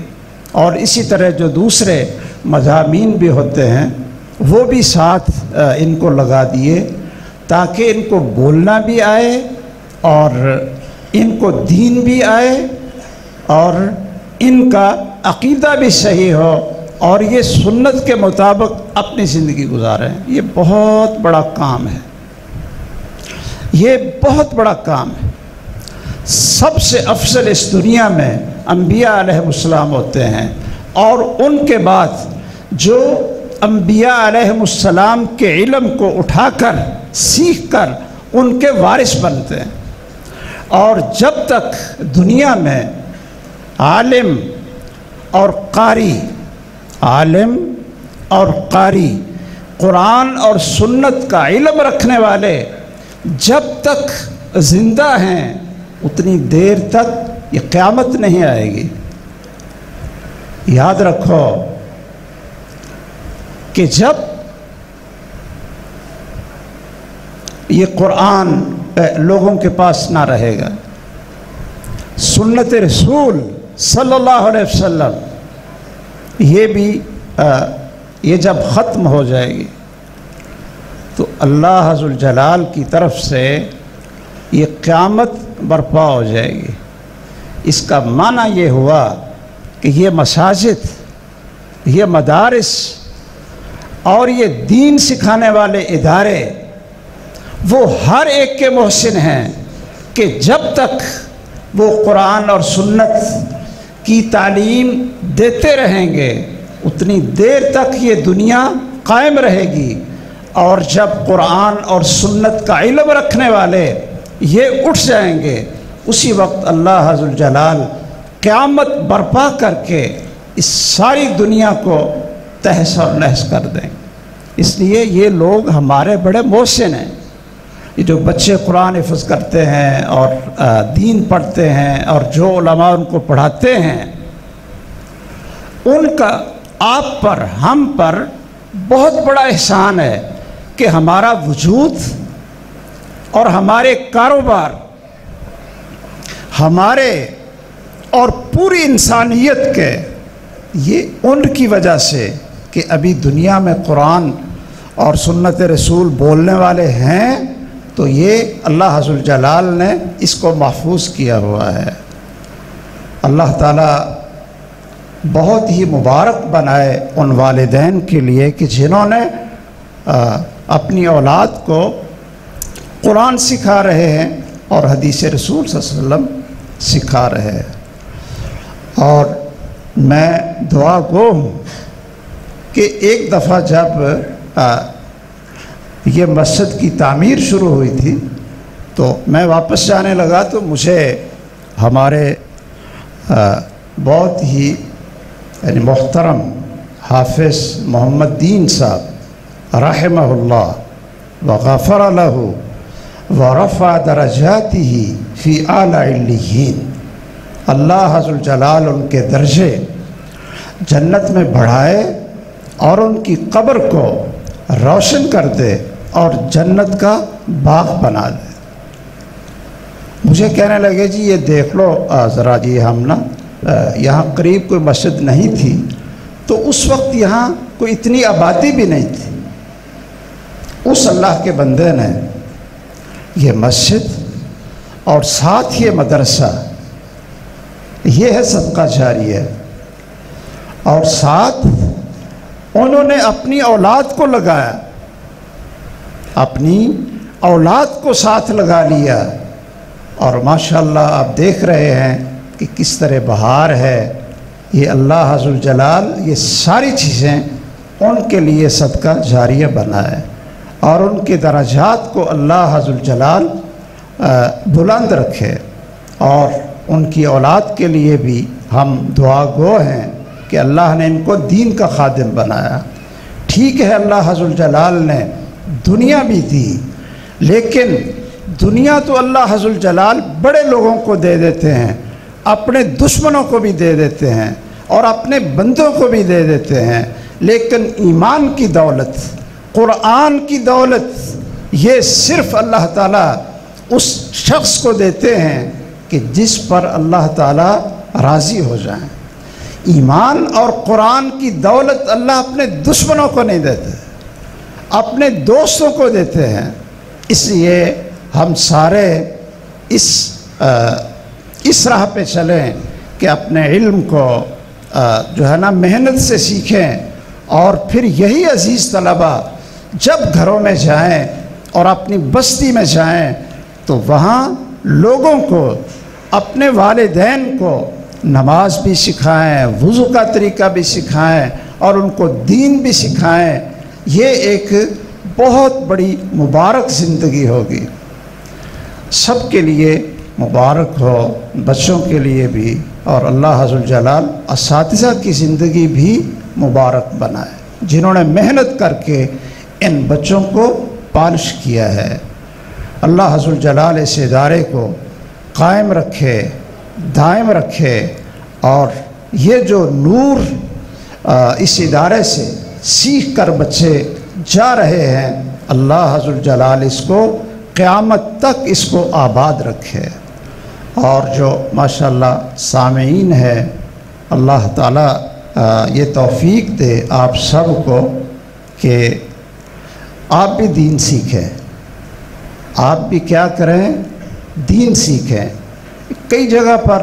S2: اور اسی طرح جو دوسرے مضامین بھی ہوتے ہیں وہ بھی ساتھ ان کو لگا دیے تاکہ ان کو بولنا بھی آئے اور ان کو دین بھی آئے اور ان کا عقیدہ بھی صحیح ہو اور یہ سنت کے مطابق اپنی زندگی گزاریں. یہ بہت بڑا کام ہے، یہ بہت بڑا کام ہے. سب سے افضل اس دنیا میں انبیاء علیہ السلام ہوتے ہیں اور ان کے بعد جو انبیاء علیہ السلام کے علم کو اٹھا کر سیکھ کر ان کے وارث بنتے ہیں. اور جب تک دنیا میں عالم اور قاری قرآن اور سنت کا علم رکھنے والے جب تک زندہ ہیں اتنی دیر تک یہ قیامت نہیں آئے گی. یاد رکھو کہ جب یہ قرآن لوگوں کے پاس نہ رہے گا، سنت رسول صلی اللہ علیہ وسلم یہ جب ختم ہو جائے گی تو اللہ ذو الجلال کی طرف سے یہ قیامت برپا ہو جائے گی. اس کا معنی یہ ہوا کہ یہ مساجد، یہ مدارس اور یہ دین سکھانے ادارے ادارے وہ ہر ایک کے محسن ہیں کہ جب تک وہ قرآن اور سنت کی تعلیم دیتے رہیں گے اتنی دیر تک یہ دنیا قائم رہے گی. اور جب قرآن اور سنت کا علم رکھنے والے یہ اٹھ جائیں گے اسی وقت اللہ ذو الجلال قیامت برپا کر کے اس ساری دنیا کو تہس اور نہس کر دیں. اس لیے یہ لوگ ہمارے بڑے محسن ہیں. یہ جو بچے قرآن حفظ کرتے ہیں اور دین پڑھتے ہیں اور جو علماء ان کو پڑھاتے ہیں ان کا آپ پر ہم پر بہت بڑا احسان ہے کہ ہمارا وجود اور ہمارے کاروبار ہمارے اور پوری انسانیت کے یہ ان کی وجہ سے کہ ابھی دنیا میں قرآن اور سنت رسول بولنے والے ہیں، تو یہ اللہ عز الجلال نے اس کو محفوظ کیا ہوا ہے۔ اللہ تعالیٰ بہت ہی مبارک بنائے ان والدین کے لیے کہ جنہوں نے اپنی اولاد کو قرآن سکھا رہے ہیں اور حدیث رسول صلی اللہ علیہ وسلم سکھا رہے ہیں۔ اور میں دعا گو ہوں کہ ایک دفعہ جب یہ مسجد کی تعمیر شروع ہوئی تھی تو میں واپس جانے لگا تو مجھے ہمارے بہت ہی یعنی محترم حافظ محمد دین صاحب رحمہ اللہ وغفر لہ ورفع درجاتہ فی اعلی علیین، اللہ عز الجلال ان کے درجے جنت میں بڑھائے اور ان کی قبر کو روشن کر دے اور جنت کا باغ بنا دے۔ مجھے کہنے لگے جی یہ دیکھ لو ذرا جی، ہم نا یہاں قریب کوئی مسجد نہیں تھی، تو اس وقت یہاں کوئی اتنی آبادی بھی نہیں تھی۔ اس اللہ کے بندے نے یہ مسجد اور ساتھ یہ مدرسہ، یہ ہے صدقہ جاریہ، اور ساتھ انہوں نے اپنی اولاد کو لگایا، اپنی اولاد کو ساتھ لگا لیا، اور ماشاءاللہ آپ دیکھ رہے ہیں کہ کس طرح بہار ہے۔ یہ اللہ عز الجلال یہ ساری چیزیں ان کے لیے صدقہ جاریہ بنا ہے، اور ان کے درجات کو اللہ عز الجلال بلند رکھے، اور ان کی اولاد کے لیے بھی ہم دعا گو ہیں کہ اللہ نے ان کو دین کا خادم بنایا۔ ٹھیک ہے اللہ عز الجلال نے دنیا بھی دی، لیکن دنیا تو اللہ عز الجلال بڑے لوگوں کو دے دیتے ہیں، اپنے دشمنوں کو بھی دے دیتے ہیں اور اپنے بندوں کو بھی دے دیتے ہیں، لیکن ایمان کی دولت، قرآن کی دولت، یہ صرف اللہ تعالیٰ اس شخص کو دیتے ہیں کہ جس پر اللہ تعالیٰ راضی ہو جائیں۔ ایمان اور قرآن کی دولت اللہ اپنے دشمنوں کو نہیں دیتے، اپنے دوستوں کو دیتے ہیں۔ اس لیے ہم سارے اس راہ پہ چلیں کہ اپنے علم کو جو ہے نا محنت سے سیکھیں، اور پھر یہی عزیز طلبہ جب گھروں میں جائیں اور اپنی بستی میں جائیں تو وہاں لوگوں کو، اپنے والدین کو نماز بھی سکھائیں، وضو کا طریقہ بھی سکھائیں، اور ان کو دین بھی سکھائیں۔ یہ ایک بہت بڑی مبارک زندگی ہوگی، سب کے لیے مبارک ہو، بچوں کے لیے بھی، اور اللہ عز الجلال اساتذہ کی زندگی بھی مبارک بنائے جنہوں نے محنت کر کے ان بچوں کو پالش کیا ہے۔ اللہ عز الجلال اس ادارے کو قائم رکھے، دائم رکھے، اور یہ جو نور اس ادارے سے سیکھ کر بچے جا رہے ہیں، اللہ عز الجلال اس کو قیامت تک اس کو آباد رکھے۔ اور جو ماشاءاللہ سامعین ہے، اللہ تعالیٰ یہ توفیق دے آپ سب کو کہ آپ بھی دین سیکھیں، آپ بھی کیا کریں، دین سیکھیں۔ کئی جگہ پر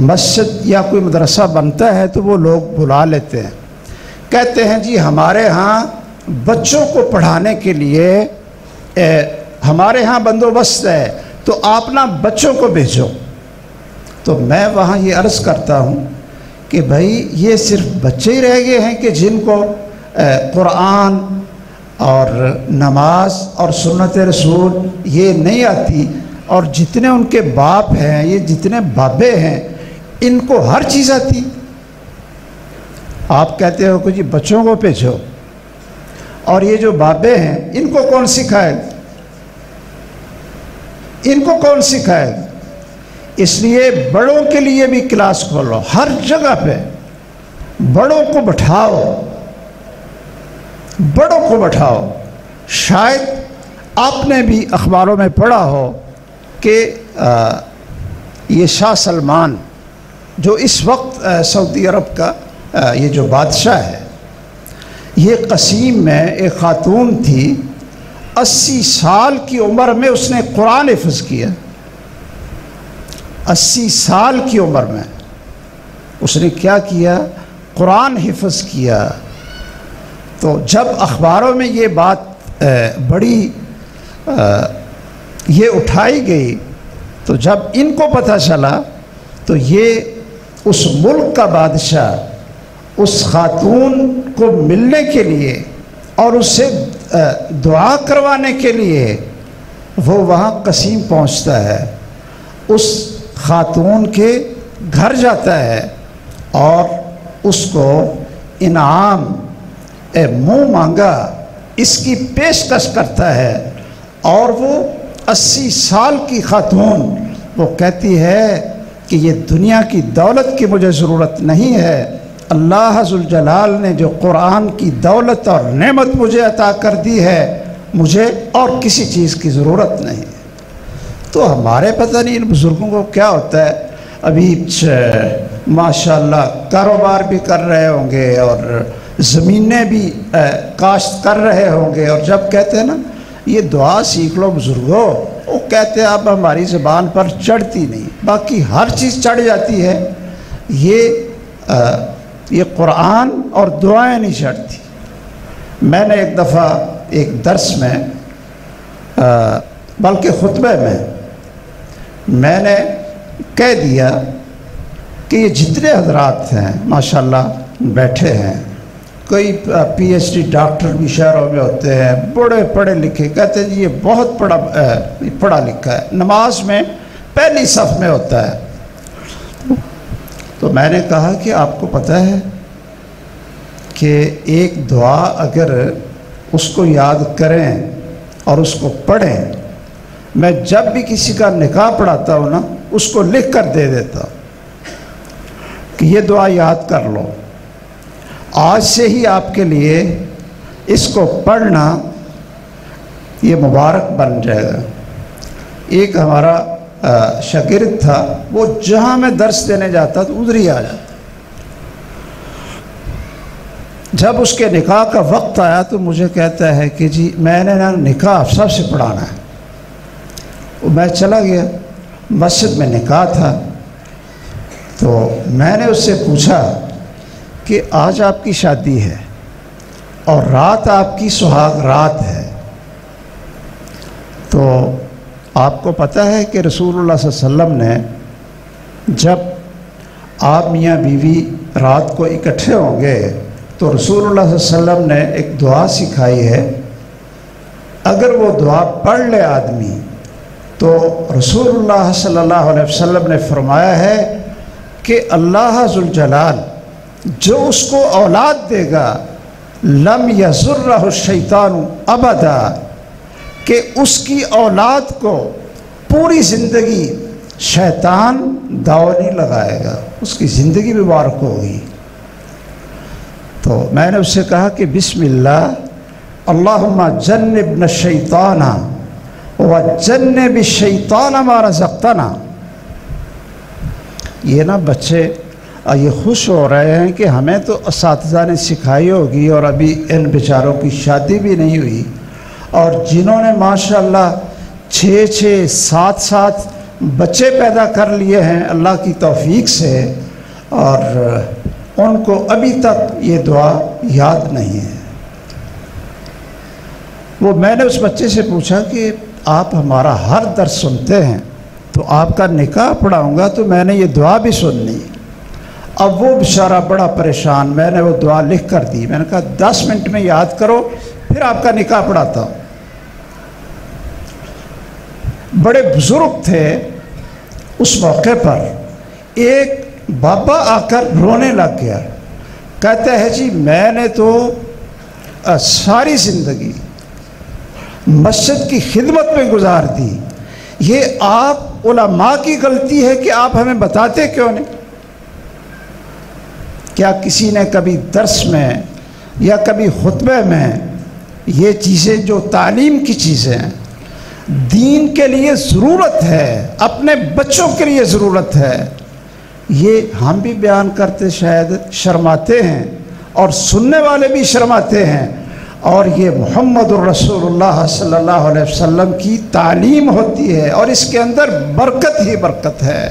S2: مسجد یا کوئی مدرسہ بنتا ہے تو وہ لوگ بلا لیتے ہیں، کہتے ہیں جی ہمارے ہاں بچوں کو پڑھانے کے لیے ہمارے ہاں بندوبست ہے، تو آپ نا بچوں کو بھیجو۔ تو میں وہاں یہ عرض کرتا ہوں کہ بھائی یہ صرف بچے ہی رہ گئے ہیں کہ جن کو قرآن اور نماز اور سنت رسول یہ نہیں آتی، اور جتنے ان کے باپ ہیں، یہ جتنے بابے ہیں، ان کو ہر چیز آتی۔ آپ کہتے ہو کہ جی بچوں کو بھیجو، اور یہ جو بابے ہیں ان کو کون سکھائے گا؟ ان کو کون سکھائے گا؟ اس لیے بڑوں کے لیے بھی کلاس کھولو، ہر جگہ پہ بڑوں کو بٹھاؤ، بڑوں کو بٹھاؤ۔ شاید آپ نے بھی اخباروں میں پڑھا ہو کہ یہ شاہ سلمان جو اس وقت سعودی عرب کا یہ جو بادشاہ ہے، یہ قسیم میں ایک خاتون تھی، 80 سال کی عمر میں اس نے قرآن حفظ کیا۔ 80 سال کی عمر میں اس نے کیا کیا؟ قرآن حفظ کیا۔ تو جب اخباروں میں یہ بات بڑی یہ اٹھائی گئی، تو جب ان کو پتہ چلا تو یہ اس ملک کا بادشاہ اس خاتون کو ملنے کے لیے اور اس سے دعا کروانے کے لیے وہ وہاں قسیم پہنچتا ہے، اس خاتون کے گھر جاتا ہے اور اس کو انعام منہ مانگا اس کی پیشکش کرتا ہے، اور وہ 80 سال کی خاتون وہ کہتی ہے کہ یہ دنیا کی دولت کی مجھے ضرورت نہیں ہے، اللہ ذوالجلال نے جو قرآن کی دولت اور نعمت مجھے عطا کر دی ہے، مجھے اور کسی چیز کی ضرورت نہیں۔ تو ہمارے پتہ نہیں ان بزرگوں کو کیا ہوتا ہے، ابھی ماشاءاللہ کاروبار بھی کر رہے ہوں گے اور زمینیں بھی کاشت کر رہے ہوں گے، اور جب کہتے ہیں نا یہ دعا سیکھ لو بزرگوں، وہ کہتے ہیں اب ہماری زبان پر چڑھتی نہیں، باقی ہر چیز چڑھ جاتی ہے، یہ قرآن اور دعائیں نہیں چڑھتی۔ میں نے ایک دفعہ ایک درس میں بلکہ خطبے میں نے کہہ دیا کہ یہ جتنے حضرات ہیں ماشاءاللہ بیٹھے ہیں، کوئی پی ایچ ڈی ڈاکٹر بھی شہروں میں ہوتے ہیں، بڑے پڑھے لکھے، کہتے ہیں جی یہ بہت پڑھا لکھا ہے، نماز میں پہلی صف میں ہوتا ہے۔ تو میں نے کہا کہ آپ کو پتہ ہے کہ ایک دعا اگر اس کو یاد کریں اور اس کو پڑھیں، میں جب بھی کسی کا نکاح پڑھاتا ہوں نا اس کو لکھ کر دے دیتا ہوں کہ یہ دعا یاد کر لو، آج سے ہی آپ کے لیے اس کو پڑھنا یہ مبارک بن جائے گا۔ ایک ہمارا شاگرد تھا، وہ جہاں میں درس دینے جاتا تو ادھر ہی آ جاتا، جب اس کے نکاح کا وقت آیا تو مجھے کہتا ہے کہ جی میں نے نا نکاح افسر سے پڑھانا ہے۔ میں چلا گیا، مسجد میں نکاح تھا، تو میں نے اس سے پوچھا کہ آج آپ کی شادی ہے اور رات آپ کی سہاگ رات ہے، تو آپ کو پتہ ہے کہ رسول اللہ صلی اللہ علیہ وسلم نے جب آپ میاں بیوی رات کو اکٹھے ہوں گے تو رسول اللہ صلی اللہ علیہ وسلم نے ایک دعا سکھائی ہے، اگر وہ دعا پڑھ لے آدمی تو رسول اللہ صلی اللہ علیہ وسلم نے فرمایا ہے کہ اللہ ذوالجلال جو اس کو اولاد دے گا لم یضرہ الشیطان ابدا، کہ اس کی اولاد کو پوری زندگی شیطان داؤ نہیں لگائے گا، اس کی زندگی مبارک ہوگی۔ تو میں نے اس سے کہا کہ بسم اللہ اللہم جنبنا الشیطان وجنب الشیطان ما رزقتنا۔ یہ نا بچے یہ خوش ہو رہے ہیں کہ ہمیں تو اساتذہ نے سکھائی ہوگی اور ابھی ان بیچاروں کی شادی بھی نہیں ہوئی، اور جنہوں نے ماشاءاللہ 6 7 بچے پیدا کر لیے ہیں اللہ کی توفیق سے، اور ان کو ابھی تک یہ دعا یاد نہیں ہے۔ وہ میں نے اس بچے سے پوچھا کہ آپ ہمارا ہر درس سنتے ہیں، تو آپ کا نکاح پڑھاؤں گا تو میں نے یہ دعا بھی سننی۔ اب وہ بیچارہ بڑا پریشان، میں نے وہ دعا لکھ کر دی، میں نے کہا 10 منٹ میں یاد کرو پھر آپ کا نکاح پڑھاتا ہوں۔ بڑے بزرگ تھے، اس موقع پر ایک بابا آ کر رونے لگ گیا، کہتا ہے جی میں نے تو ساری زندگی مسجد کی خدمت میں گزار دی، یہ آپ علماء کی غلطی ہے کہ آپ ہمیں بتاتے کیوں نہیں؟ کیا کسی نے کبھی درس میں یا کبھی خطبے میں یہ چیزیں جو تعلیم کی چیزیں ہیں، دین کے لیے ضرورت ہے، اپنے بچوں کے لیے ضرورت ہے، یہ ہم بھی بیان کرتے شاید شرماتے ہیں اور سننے والے بھی شرماتے ہیں، اور یہ محمد الرسول اللہ صلی اللہ علیہ وسلم کی تعلیم ہوتی ہے اور اس کے اندر برکت ہی برکت ہے۔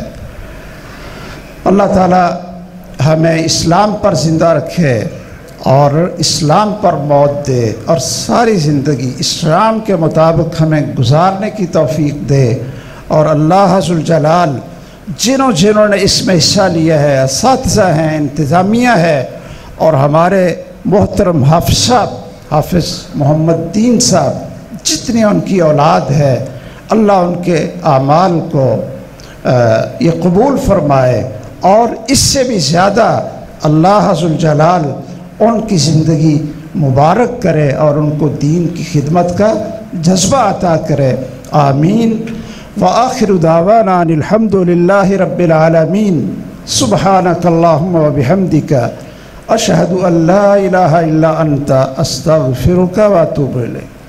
S2: اللہ تعالی ہمیں اسلام پر زندہ رکھے اور اسلام پر موت دے، اور ساری زندگی اسلام کے مطابق ہمیں گزارنے کی توفیق دے۔ اور اللہ ذوالجلال جنہوں نے اس میں حصہ لیا ہے، اساتذہ ہیں، انتظامیہ ہے، اور ہمارے محترم حافظ محمد دین صاحب، جتنی ان کی اولاد ہے، اللہ ان کے اعمال کو یہ قبول فرمائے، اور اس سے بھی زیادہ اللہ ذوالجلال ان کی زندگی مبارک کرے اور ان کو دین کی خدمت کا جذبہ عطا کرے، آمین۔ وآخر دعوانا ان الحمد للہ رب العالمین، سبحانک اللہم وبحمدک، اشہد ان لا الہ الا انت، استغفرک واتوب الیک۔